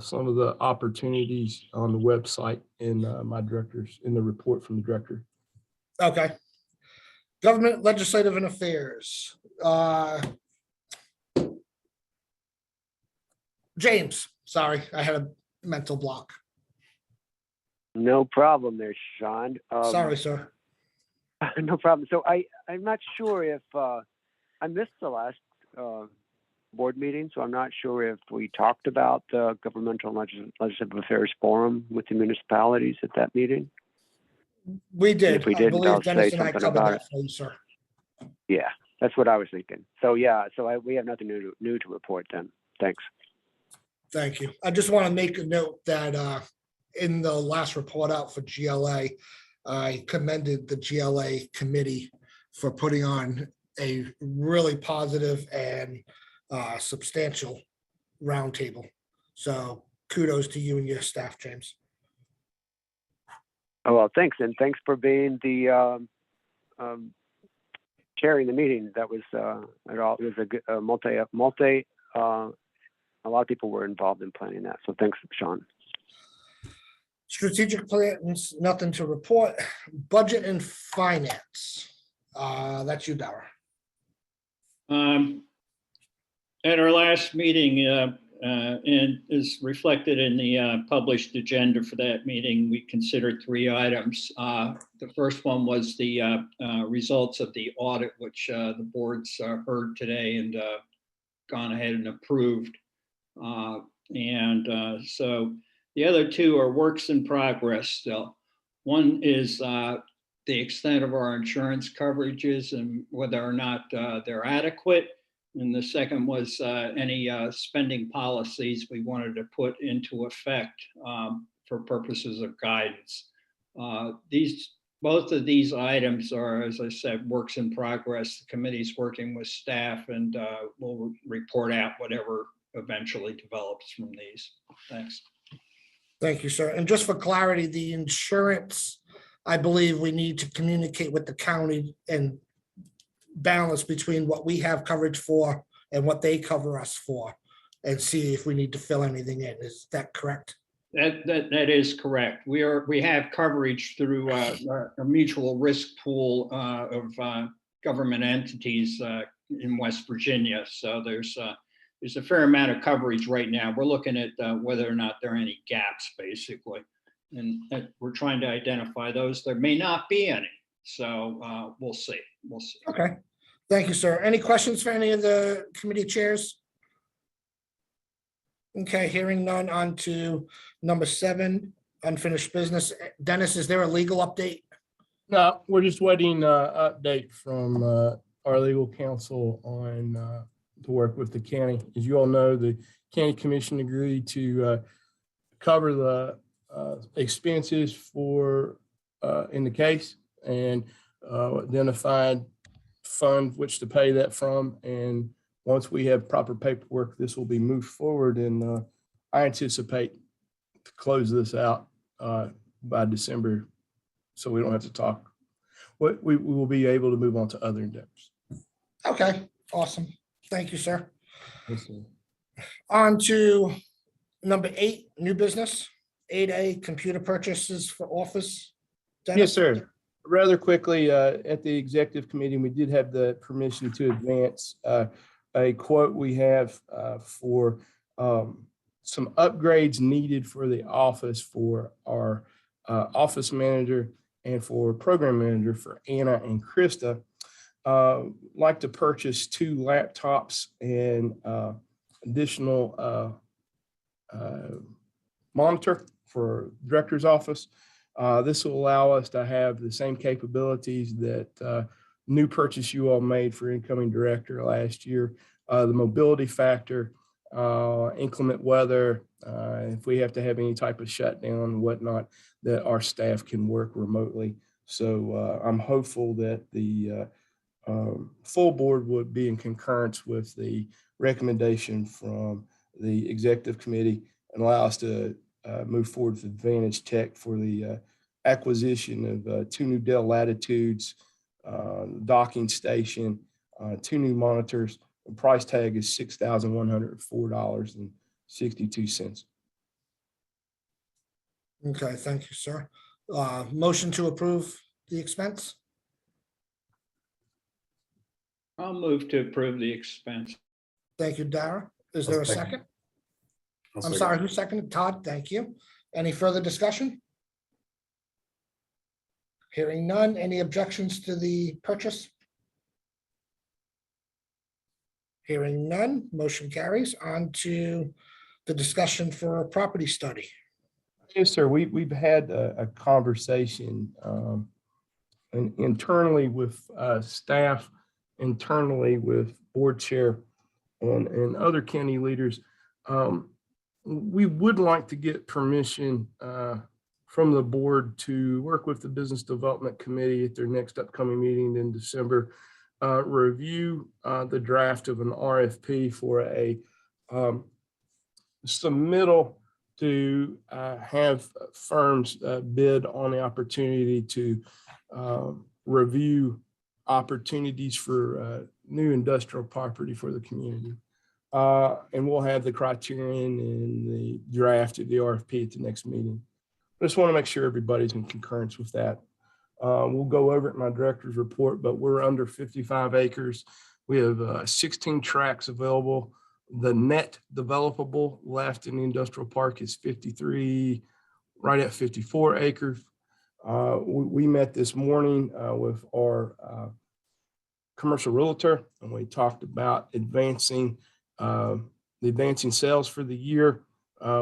some of the opportunities on the website in my directors, in the report from the director. Okay. Government, legislative and affairs. James, sorry, I had a mental block. No problem there, Sean. Sorry, sir. No problem. So I'm not sure if I missed the last board meeting, so I'm not sure if we talked about the governmental and legislative affairs forum with the municipalities at that meeting. We did. If we I didn't, believe I'll Dennis say and I something covered about that it. for you, sir. Yeah, that's what I was thinking. So yeah, so we have nothing new to report then. Thanks. Thank you. I just want to make a note that in the last report out for GLA, I commended the GLA committee for putting on a really positive and substantial roundtable. So kudos to you and your staff, James. Oh, well, thanks. And thanks for being the chairing the meeting. That was it was a good a lot of people were involved in planning that. So thanks, Sean. Strategic plans, nothing to report. Budget and finance. That's you, Dara. At our last meeting, and is reflected in the published agenda for that meeting, we considered 3 items. The first one was the results of the audit, which the board's heard today and gone ahead and approved. So the other 2 are works in progress still. One is the extent of our insurance coverages and whether or not they're adequate. And the second was any spending policies we wanted to put into effect for purposes of guidance. Both of these items are, as I said, works in progress. The committee's working with staff and we'll report out whatever eventually develops from these. Thanks. Thank you, sir. And just for clarity, the insurance, I believe we need to communicate with the county and balance between what we have coverage for and what they cover us for, and see if we need to fill anything in. Is that correct? That is correct. We have coverage through a mutual risk pool of government entities in West Virginia. So there's a fair amount of coverage right now. We're looking at whether or not there are any gaps, basically, and we're trying to identify those. There may not be any, so we'll see. We'll see. Okay. Thank you, sir. Any questions for any of the committee chairs? Okay, hearing none, on to number 7, unfinished business. Dennis, is there a legal update? No, we're just waiting update from our legal counsel on to work with the county. As you all know, the county commission agreed to cover the expenses for in the case and identified fund which to pay that from. And once we have proper paperwork, this will be moved forward, and I anticipate to close this out by December, so we don't have to talk. We will be able to move on to other endeavors. Okay, awesome. Thank you, sir. Yes, sir. On to number 8, new business. 8A, computer purchases for office. Dennis? Yes, sir. Rather quickly, at the executive committee, we did have the permission to advance a quote we have for some upgrades needed for the office for our office manager and for program manager for Anna and Krista. Like to purchase 2 laptops and additional monitor for director's office. This will allow us to have the same capabilities that new purchase you all made for incoming director last year. The mobility factor, inclement weather, if we have to have any type of shutdown and whatnot, that our staff can work remotely. So I'm hopeful that the full board would be in concurrence with the recommendation from the executive committee and allow us to move forward with Advantage Tech for the acquisition of 2 new Dell Latitudes, docking station, 2 new monitors. The price tag is $6,104.62. Okay, thank you, sir. Motion to approve the expense? I'll move to approve the expense. Thank you, Dara. Is there a second? I'm sorry, who seconded? Todd, thank you. Any further discussion? Hearing none. Any objections to the purchase? Hearing none, motion carries. On to the discussion for a property study. Yes, sir. We've had a conversation internally with staff, internally with board chair and other county leaders. We would like to get permission from the board to work with the Business Development Committee at their next upcoming meeting in December, review the draft of an RFP for a submittal to have firms bid on the opportunity to review opportunities for new industrial property for the community. And we'll have the criterion and the draft of the RFP at the next meeting. I just want to make sure everybody's in concurrence with that. We'll go over it in my director's report, but we're under 55 acres. We have 16 tracts available. The net developable left in the industrial park is 53, right at 54 acres. We met this morning with our commercial realtor, and we talked about advancing sales for the year.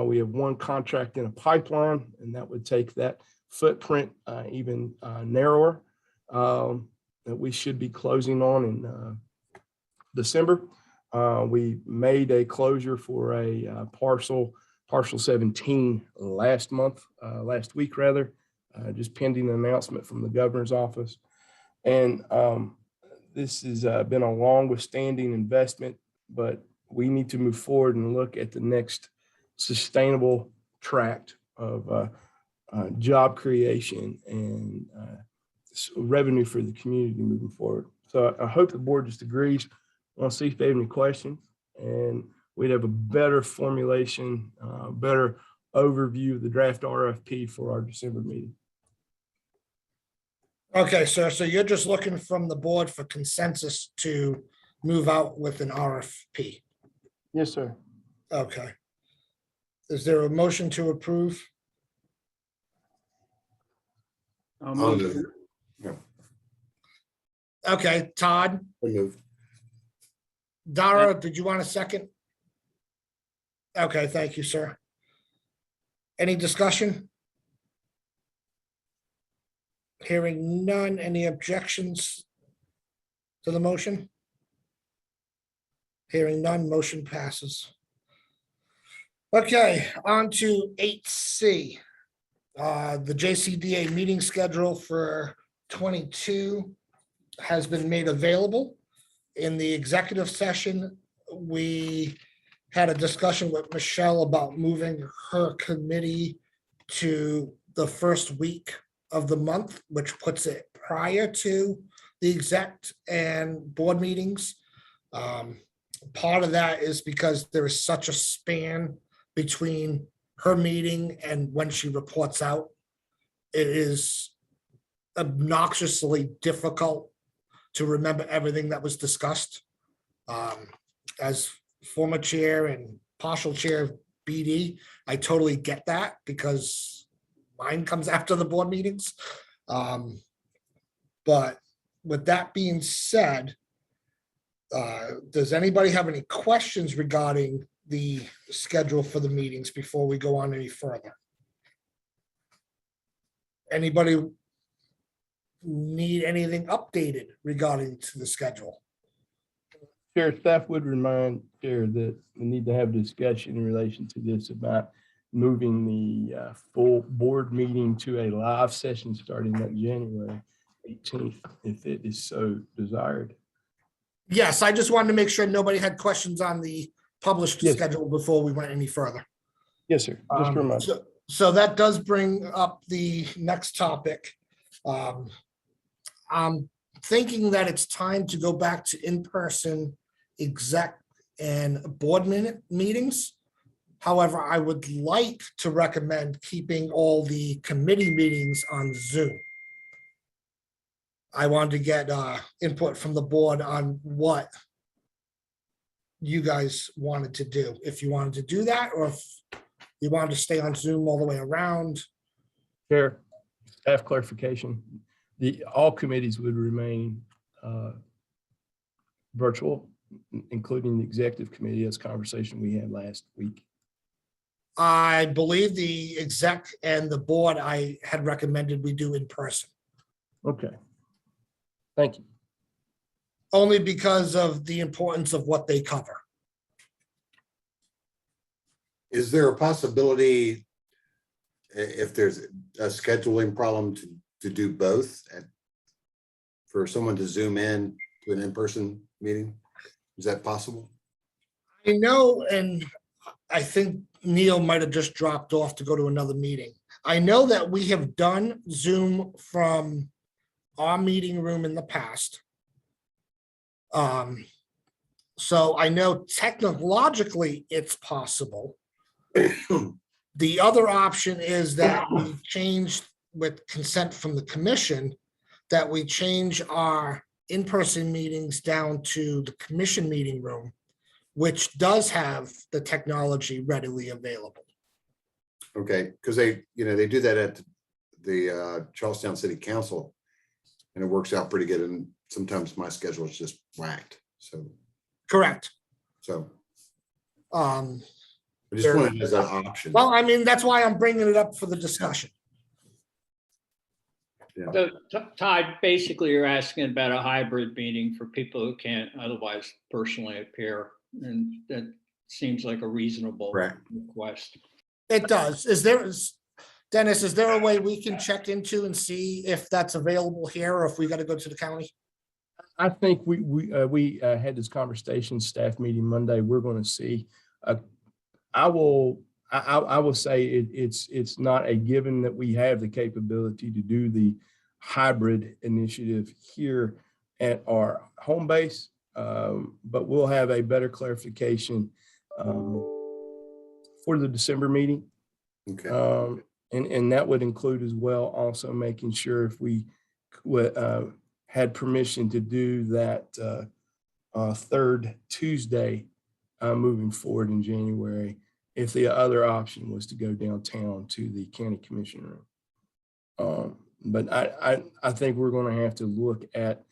We have 1 contract in a pipeline, and that would take that footprint even narrower, that we should be closing on in December. We made a closure for a parcel 17 last week rather, just pending an announcement from the governor's office. And this has been a long withstanding investment, but we need to move forward and look at the next sustainable tract of job creation and revenue for the community moving forward. So I hope the board just agrees. I'll see if they have any questions, and we'd have a better formulation, better overview of the draft RFP for our December meeting. Okay, sir, so you're just looking from the board for consensus to move out with an RFP? Yes, sir. Okay. Is there a motion to approve? I'll move. Okay, Todd? Dara, did you want a second? Okay, thank you, sir. Any discussion? Hearing none. Any objections to the motion? Hearing none, motion passes. Okay, on to 8C. The JCDA meeting schedule for 22 has been made available. In the executive session, we had a discussion with Michelle about moving her committee to the first week of the month, which puts it prior to the exec and board meetings. Part of that is because there is such a span between her meeting and when she reports out. It is obnoxiously difficult to remember everything that was discussed. As former chair and partial chair of BD, I totally get that because mine comes after the board meetings. But with that being said, does anybody have any questions regarding the schedule for the meetings before we go on any further? Anybody need anything updated regarding to the schedule? Chair, staff would remind Chair that we need to have discussion in relation to this about moving the full board meeting to a live session starting on January 18th, if it is so desired. Yes, I just wanted to make sure nobody had questions on the published Yes. schedule before we went any further. Yes, sir. Just a reminder. So that does bring up the next topic. I'm thinking that it's time to go back to in-person exec and board meetings. However, I would like to recommend keeping all the committee meetings on Zoom. I wanted to get input from the board on what you guys wanted to do. If you wanted to do that, or if you wanted to stay on Zoom all the way around. Chair, staff clarification. All committees would remain virtual, including the executive committee, as conversation we had last week. I believe the exec and the board I had recommended we do in person, Okay. Thank you. only because of the importance of what they cover. Is there a possibility, if there's a scheduling problem, to do both for someone to zoom in to an in-person meeting? Is that possible? I know, and I think Neil might have just dropped off to go to another meeting. I know that we have done Zoom from our meeting room in the past. So I know technologically it's possible. The other option is that we change, with consent from the commission, that we change our in-person meetings down to the commission meeting room, which does have the technology readily available. Okay, because they do that at the Charlestown City Council, and it works out pretty good. And sometimes my schedule is just whacked. So, Correct. I just wanted it as an option. Well, I mean, that's why I'm bringing it up for the discussion. So Todd, basically you're asking about a hybrid meeting for people who can't otherwise personally appear. And that seems like a reasonable request. It does. Dennis, is there a way we can check into and see if that's available here, or if we got to go to the county? I think we had this conversation, staff meeting Monday. We're going to see. I will say it's not a given that we have the capability to do the hybrid initiative here at our home base, but we'll have a better clarification for the December meeting. Okay. And that would include as well also making sure if we had permission to do that third Tuesday moving forward in January, if the other option was to go downtown to the county commission room. But I think we're going to have to look at,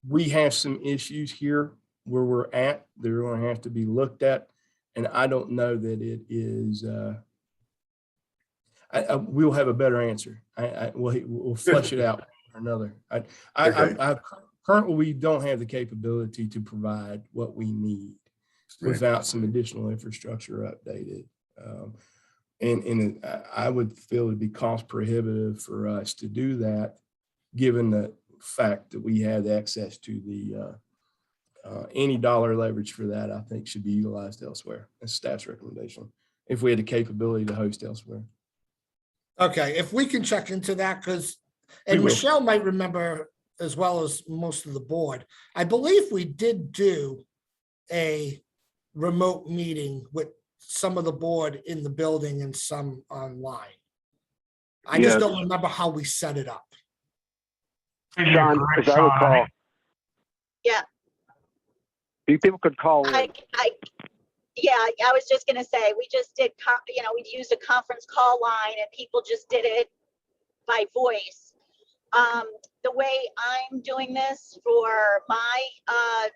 we have some issues here where we're at. They're going to have to be looked at. And I don't know that it is, we'll have a better answer. We'll flesh it out or another. Currently, we don't have the capability to provide what we need without some additional infrastructure updated. And I would feel it'd be cost prohibitive for us to do that, given the fact that we have access to the any dollar leverage for that, I think should be utilized elsewhere. That's staff's recommendation, if we had the capability to host elsewhere. Okay, if we can check into that, and Michelle might remember as well as most of the board, I believe we did do a remote meeting with some of the board in the building and some online. I just don't remember how we set it up. Sean, as I recall. Yeah. People could call in. Yeah, I was just gonna say, we just did, we used a conference call line and people just did it by voice. The way I'm doing this for my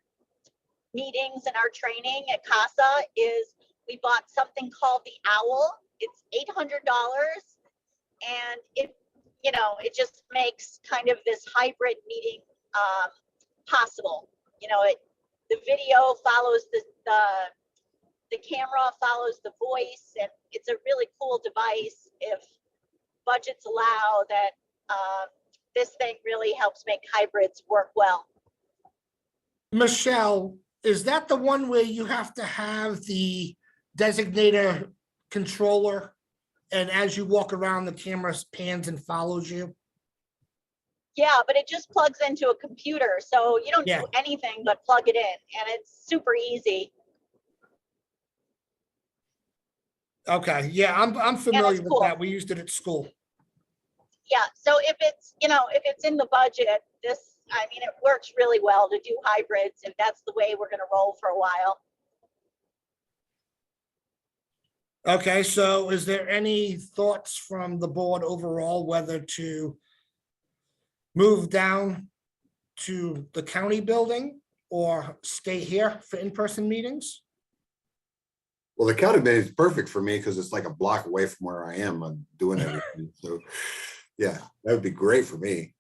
meetings and our training at CASA is we bought something called the Owl. It's $800 and it just makes kind of this hybrid meeting possible. The video follows the camera follows the voice, and it's a really cool device if budgets allow that. This thing really helps make hybrids work well. Michelle, is that the one where you have to have the designator controller, and as you walk around, the camera pans and follows you? Yeah, but it just plugs into a computer, so you don't Yeah. do anything but plug it in, and it's super easy. Okay, yeah, I'm familiar with cool. that. We used it at school. Yeah, so if it's, if it's in the budget, I mean, it works really well to do hybrids, if that's the way we're gonna roll for a while. Okay, so is there any thoughts from the board overall whether to move down to the county building or stay here for in-person meetings? Well, the county bed is perfect for me because it's like a block away from where I am. I'm doing everything. So, yeah, that would be great for me.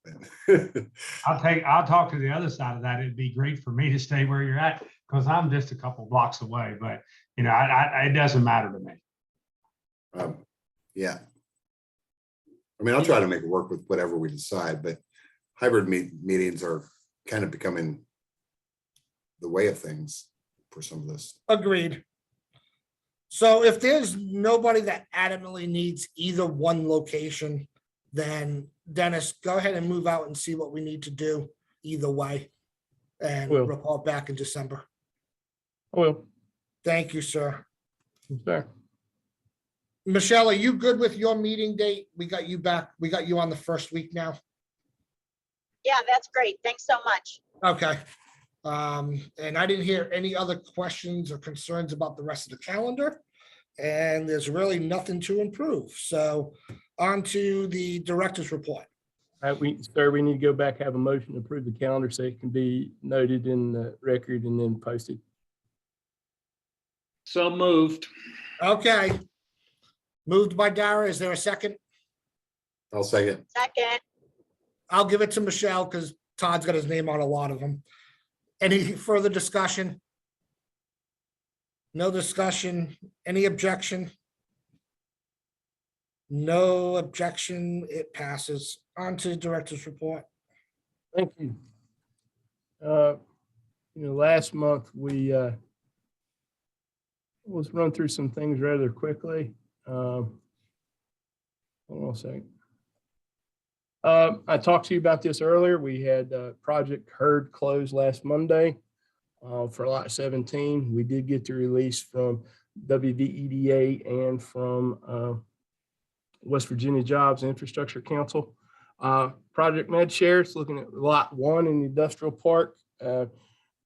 I'll talk to the other side of that. It'd be great for me to stay where you're at because I'm just a couple blocks away, but it doesn't matter to me. Yeah. I mean, I'll try to make it work with whatever we decide, but hybrid meetings are kind of becoming the way of things for some of this. Agreed. So if there's nobody that adamantly needs either one location, then Dennis, go ahead and move out and see what we need to do either way. And Will. report back in December. Well, Thank you, sir. fair. Michelle, are you good with your meeting date? We got you back. We got you on the first week now. Yeah, that's great. Thanks so much. Okay. And I didn't hear any other questions or concerns about the rest of the calendar. And there's really nothing to improve. So on to the director's report. All right, we need to go back, have a motion to approve the calendar so it can be noted in the record and then posted. So moved. Okay. Moved by Dara. Is there a second? I'll second. Second, I'll give it to Michelle because Todd's got his name on a lot of them. Any further discussion? No discussion. Any objection? No objection. It passes. On to the director's report. Thank you. Last month let's run through some things rather quickly. Hold on a second. I talked to you about this earlier. We had Project Herd closed last Monday for Lot 17. We did get the release from WVEDA and from West Virginia Jobs and Infrastructure Council. Project MedShare is looking at Lot 1 in the industrial park.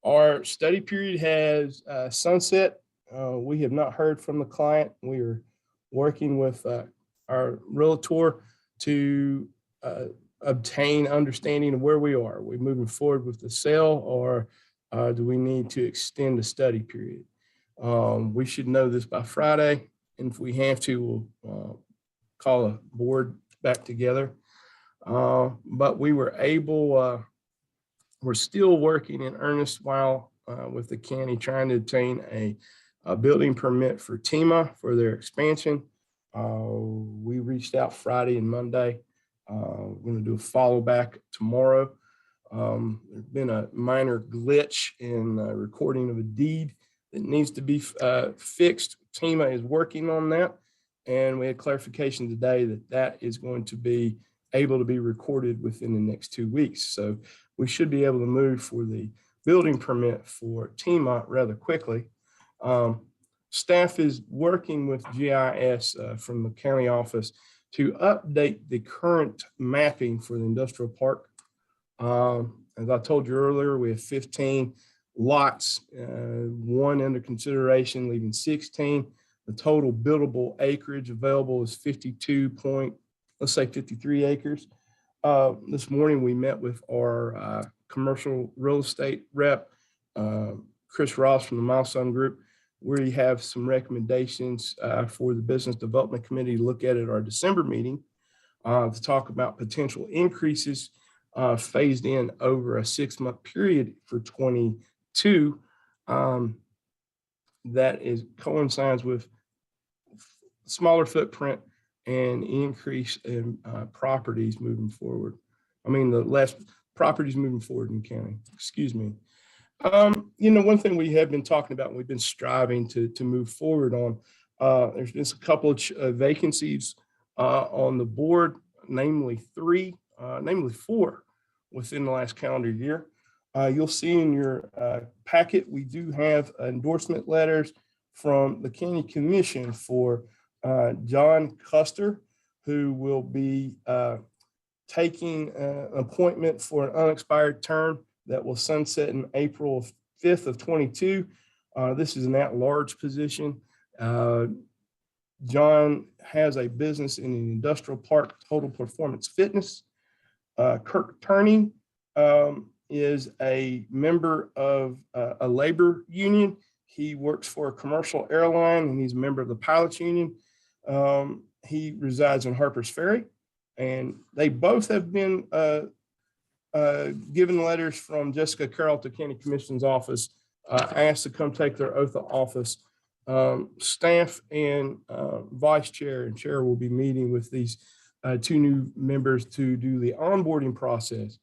Our study period has sunset. We have not heard from the client. We are working with our realtor to obtain understanding of where we are. Are we moving forward with the sale, or do we need to extend the study period? We should know this by Friday, and if we have to, we'll call a board back together. But we were able, we're still working in earnest while with the county trying to obtain a building permit for TEMA for their expansion. We reached out Friday and Monday. We're going to do a follow back tomorrow. There's been a minor glitch in recording of a deed that needs to be fixed. TEMA is working on that. And we had clarification today that that is going to be able to be recorded within the next 2 weeks. So we should be able to move for the building permit for TEMA rather quickly. Staff is working with GIS from the county office to update the current mapping for the industrial park. As I told you earlier, we have 15 lots, one under consideration, leaving 16. The total buildable acreage available is 53 acres. This morning, we met with our commercial real estate rep, Chris Ross from the Milestone Group. We have some recommendations for the Business Development Committee to look at our December meeting to talk about potential increases phased in over a 6-month period for 22. That coincides with smaller footprint and increase in properties moving forward. I mean, the less properties moving forward in county, excuse me. One thing we have been talking about, and we've been striving to move forward on, there's been a couple of vacancies on the board, namely four within the last calendar year. You'll see in your packet, we do have endorsement letters from the County Commission for John Custer, who will be taking an appointment for an unexpired term that will sunset in April 5th of 22. This is an at-large position. John has a business in an industrial park, Total Performance Fitness. Kirk Turney is a member of a labor union. He works for a commercial airline and he's a member of the pilots union. He resides in Harpers Ferry, and they both have been given letters from Jessica Carroll to County Commission's office, asked to come take their oath of office. Staff and vice chair and chair will be meeting with these two new members to do the onboarding process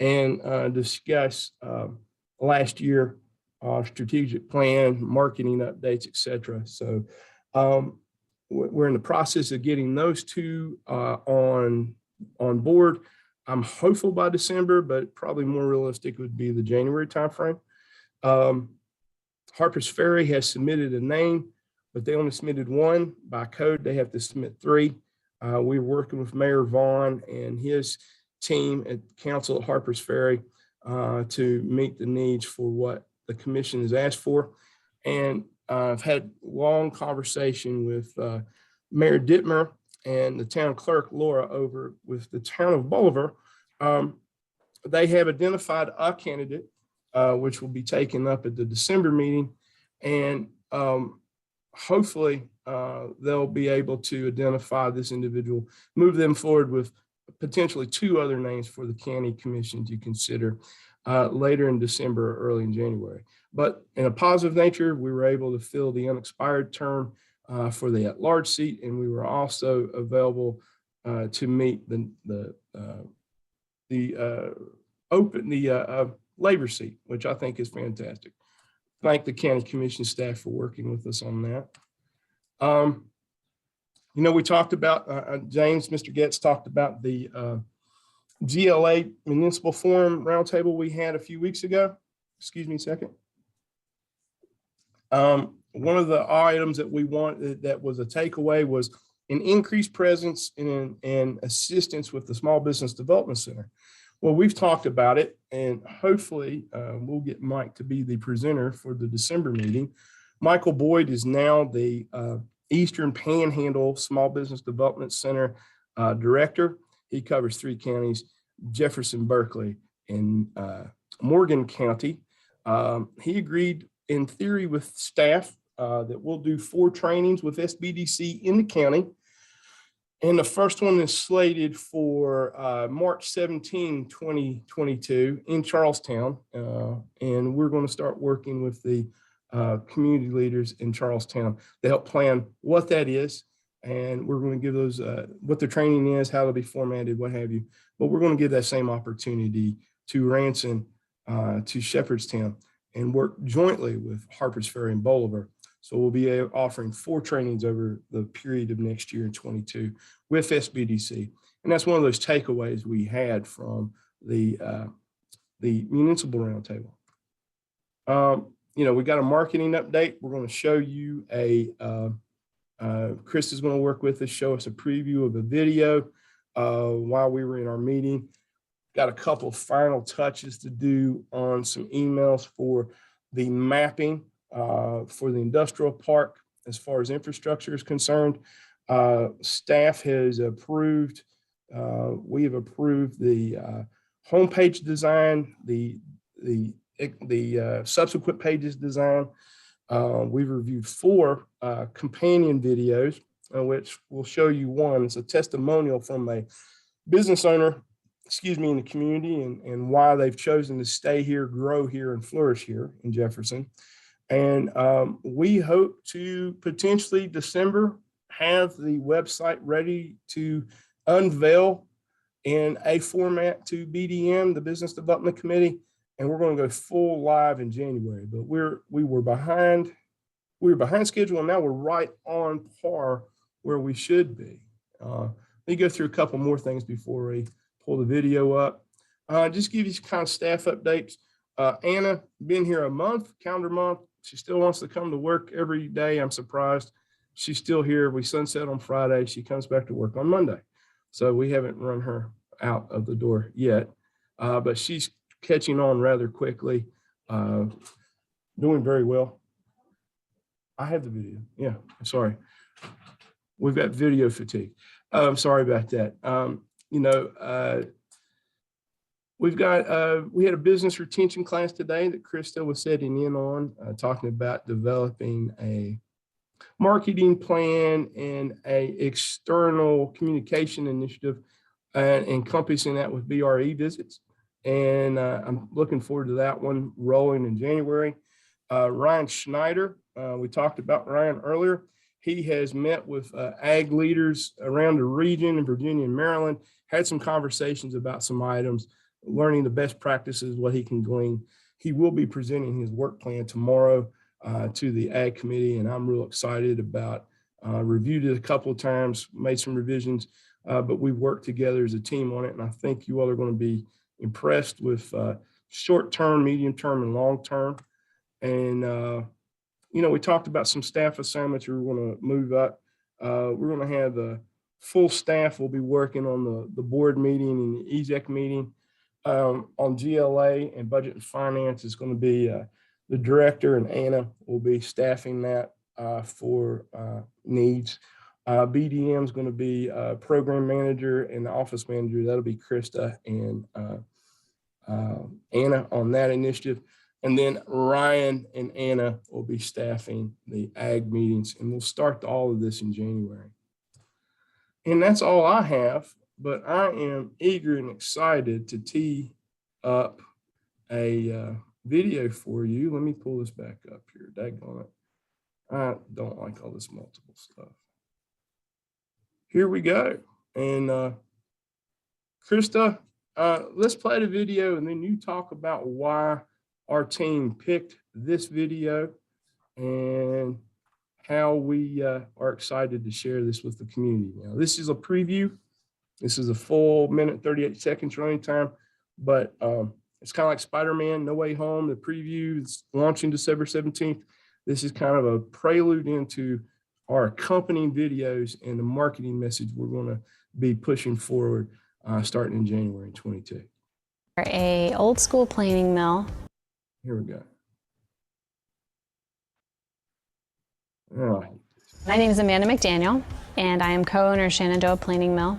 and discuss last year strategic plan, marketing updates, etc. So we're in the process of getting those two on board. I'm hopeful by December, but probably more realistic would be the January timeframe. Harpers Ferry has submitted a name, but they only submitted one. By code, they have to submit three. We're working with Mayor Vaughn and his team at council at Harpers Ferry to meet the needs for what the commission has asked for. And I've had long conversation with Mayor Dittmer and the town clerk, Laura, over with the town of Bolivar. They have identified a candidate, which will be taken up at the December meeting. And hopefully they'll be able to identify this individual, move them forward with potentially two other names for the county commission to consider later in December or early in January. But in a positive nature, we were able to fill the unexpired term for the at-large seat, and we were also available to meet the labor seat, which I think is fantastic. Thank the county commission staff for working with us on that. We talked about, James, Mr. Getz talked about the GLA Municipal Forum Roundtable we had a few weeks ago. Excuse me a second. One of the items that we wanted that was a takeaway was an increased presence and assistance with the Small Business Development Center. Well, we've talked about it, and hopefully we'll get Mike to be the presenter for the December meeting. Michael Boyd is now the Eastern Panhandle Small Business Development Center director. He covers 3 counties, Jefferson, Berkeley, and Morgan County. He agreed in theory with staff that we'll do 4 trainings with SBDC in the county. And the first one is slated for March 17, 2022 in Charlestown. And we're going to start working with the community leaders in Charlestown to help plan what that is. And we're going to give those what the training is, how it'll be formatted, what have you. But we're going to give that same opportunity to Ranson, to Shepherdstown, and work jointly with Harpers Ferry and Bolivar. So we'll be offering 4 trainings over the period of next year in 22 with SBDC. And that's one of those takeaways we had from the municipal roundtable. We got a marketing update. We're going to show you Chris is going to work with us, show us a preview of a video while we were in our meeting. Got a couple of final touches to do on some emails for the mapping for the industrial park as far as infrastructure is concerned. Staff has approved, we have approved the homepage design, the subsequent pages design. We've reviewed 4 companion videos, which will show you one. It's a testimonial from a business owner, in the community and why they've chosen to stay here, grow here, and flourish here in Jefferson. And we hope to potentially December have the website ready to unveil in a format to BDM, the Business Development Committee, and we're going to go full live in January, but we were behind schedule, and now we're right on par where we should be. Let me go through a couple more things before we pull the video up. Just give you kind of staff updates. Anna, been here a month, calendar month. She still wants to come to work every day. I'm surprised she's still here. We sunset on Friday. She comes back to work on Monday. So we haven't run her out of the door yet, but she's catching on rather quickly, doing very well. I have the video. Yeah, sorry. We've got video fatigue. I'm sorry about that. We had a business retention class today that Krista was setting in on, talking about developing a marketing plan and a external communication initiative, encompassing that with BRE visits. And I'm looking forward to that one rolling in January. Ryan Schneider, we talked about Ryan earlier. He has met with ag leaders around the region in Virginia and Maryland, had some conversations about some items, learning the best practices, what he can glean. He will be presenting his work plan tomorrow to the Ag Committee, and I'm real excited about, reviewed it a couple of times, made some revisions, but we worked together as a team on it, and I think you all are going to be impressed with short-term, medium-term, and long-term. And, we talked about some staff assignments we were going to move up. We're going to have the full staff will be working on the board meeting and the EZEC meeting. On GLA and budget and finance is going to be the director, and Anna will be staffing that for needs. BDM is going to be program manager, and the office manager, that'll be Krista and Anna on that initiative. And then Ryan and Anna will be staffing the ag meetings, and we'll start all of this in January. And that's all I have, but I am eager and excited to tee up a video for you. Let me pull this back up here. Daggone it. I don't like all this multiple stuff. Here we go. And Krista, let's play the video, and then you talk about why our team picked this video and how we are excited to share this with the community. Now, this is a preview. This is a full minute, 38 seconds running time, but it's kind of like Spider-Man, No Way Home. The preview is launching December 17th. This is kind of a prelude into our accompanying videos and the marketing message we're going to be pushing forward starting in January 22. A old school planing mill. Here we go. All right. My name is Amanda McDaniel, and I am co-owner of Shenandoah Planing Mill.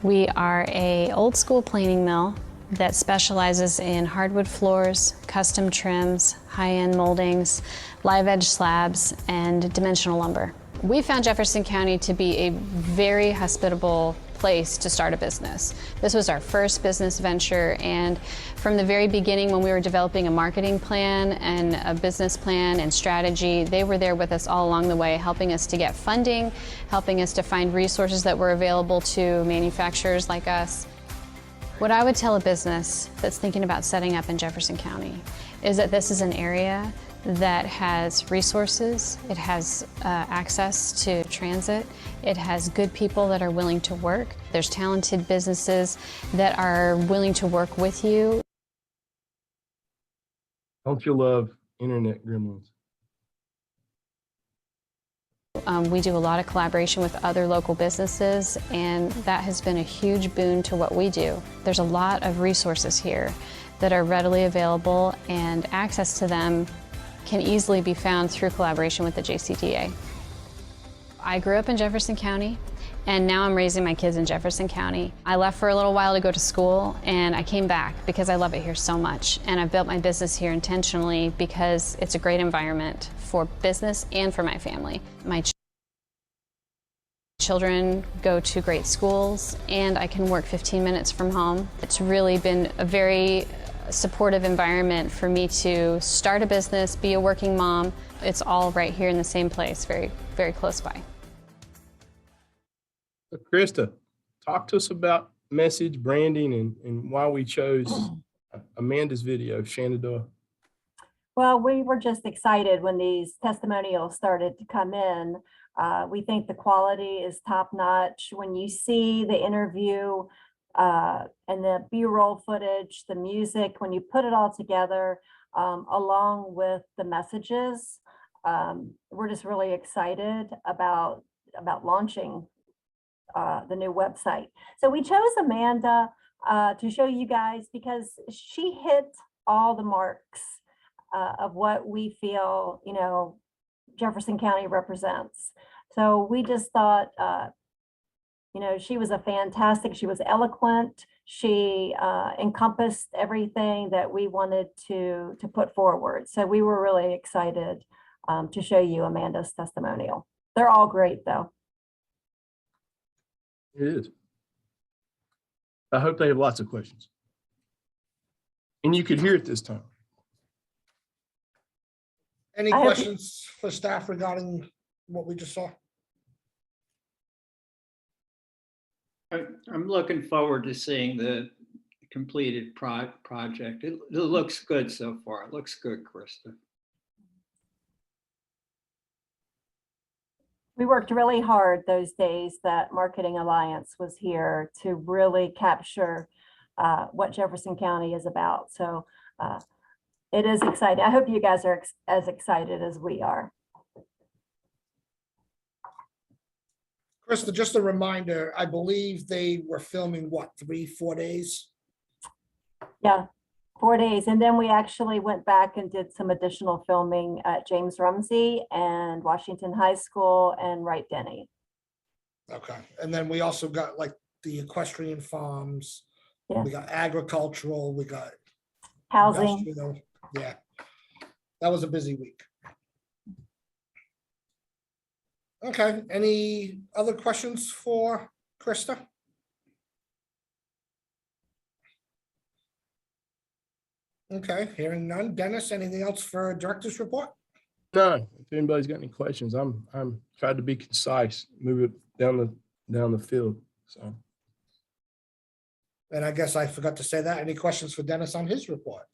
We are a old school planing mill that specializes in hardwood floors, custom trims, high-end moldings, live edge slabs, and dimensional lumber. We found Jefferson County to be a very hospitable place to start a business. This was our first business venture, and from the very beginning when we were developing a marketing plan and a business plan and strategy, they were there with us all along the way, helping us to get funding, helping us to find resources that were available to manufacturers like us. What I would tell a business that's thinking about setting up in Jefferson County is that this is an area that has resources, it has access to transit, it has good people that are willing to work, there's talented businesses that are willing to work with you. Don't you love internet gremlins? We do a lot of collaboration with other local businesses, and that has been a huge boon to what we do. There's a lot of resources here that are readily available, and access to them can easily be found through collaboration with the JCDA. I grew up in Jefferson County, and now I'm raising my kids in Jefferson County. I left for a little while to go to school, and I came back because I love it here so much. And I've built my business here intentionally because it's a great environment for business and for my family. My children go to great schools, and I can work 15 minutes from home. It's really been a very supportive environment for me to start a business, be a working mom. It's all right here in the same place, very, very close by. So Krista, talk to us about message branding and why we chose Amanda's video, Shenandoah. Well, we were just excited when these testimonials started to come in. We think the quality is top notch. When you see the interview and the B-roll footage, the music, when you put it all together, along with the messages, we're just really excited about launching the new website. So we chose Amanda to show you guys because she hit all the marks of what we feel, Jefferson County represents. So we just thought, she was she was eloquent. She encompassed everything that we wanted to put forward. So we were really excited to show you Amanda's testimonial. They're all great though. It is. I hope they have lots of questions. And you could hear it this time. Any I hope- questions for staff regarding what we just saw? I'm looking forward to seeing the completed project. It looks good so far. It looks good, Krista. We worked really hard those days that Marketing Alliance was here to really capture what Jefferson County is about. So it is exciting. I hope you guys are as excited as we are. Krista, just a reminder, I believe they were filming what, 3-4 days? Yeah, 4 days. And then we actually went back and did some additional filming at James Rumsey and Washington High School and Wright Denny. Okay, and then we also got like the equestrian farms. Yeah. We got agricultural, we got Housing. industrial. Yeah, that was a busy week. Okay, any other questions for Krista? Okay, hearing none. Dennis, anything else for director's report? No, if anybody's got any questions, I'm trying to be concise, move it down the field. So And I guess I forgot to say that. Any questions for Dennis on his report?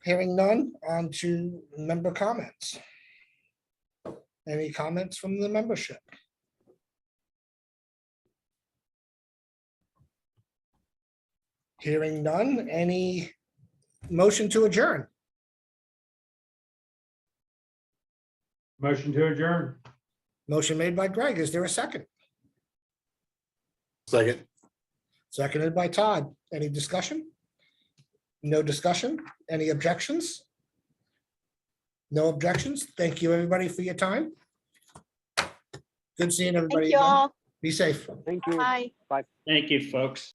Hearing none, on to member comments. Any comments from the membership? Hearing none, any motion to adjourn? Motion to adjourn. Motion made by Greg. Is there a second? Second. Seconded by Todd. Any discussion? No discussion? Any objections? No objections. Thank you, everybody, for your time. Good seeing everybody. Thank you again. all. Be safe. Thank you. Bye. Thank you, folks.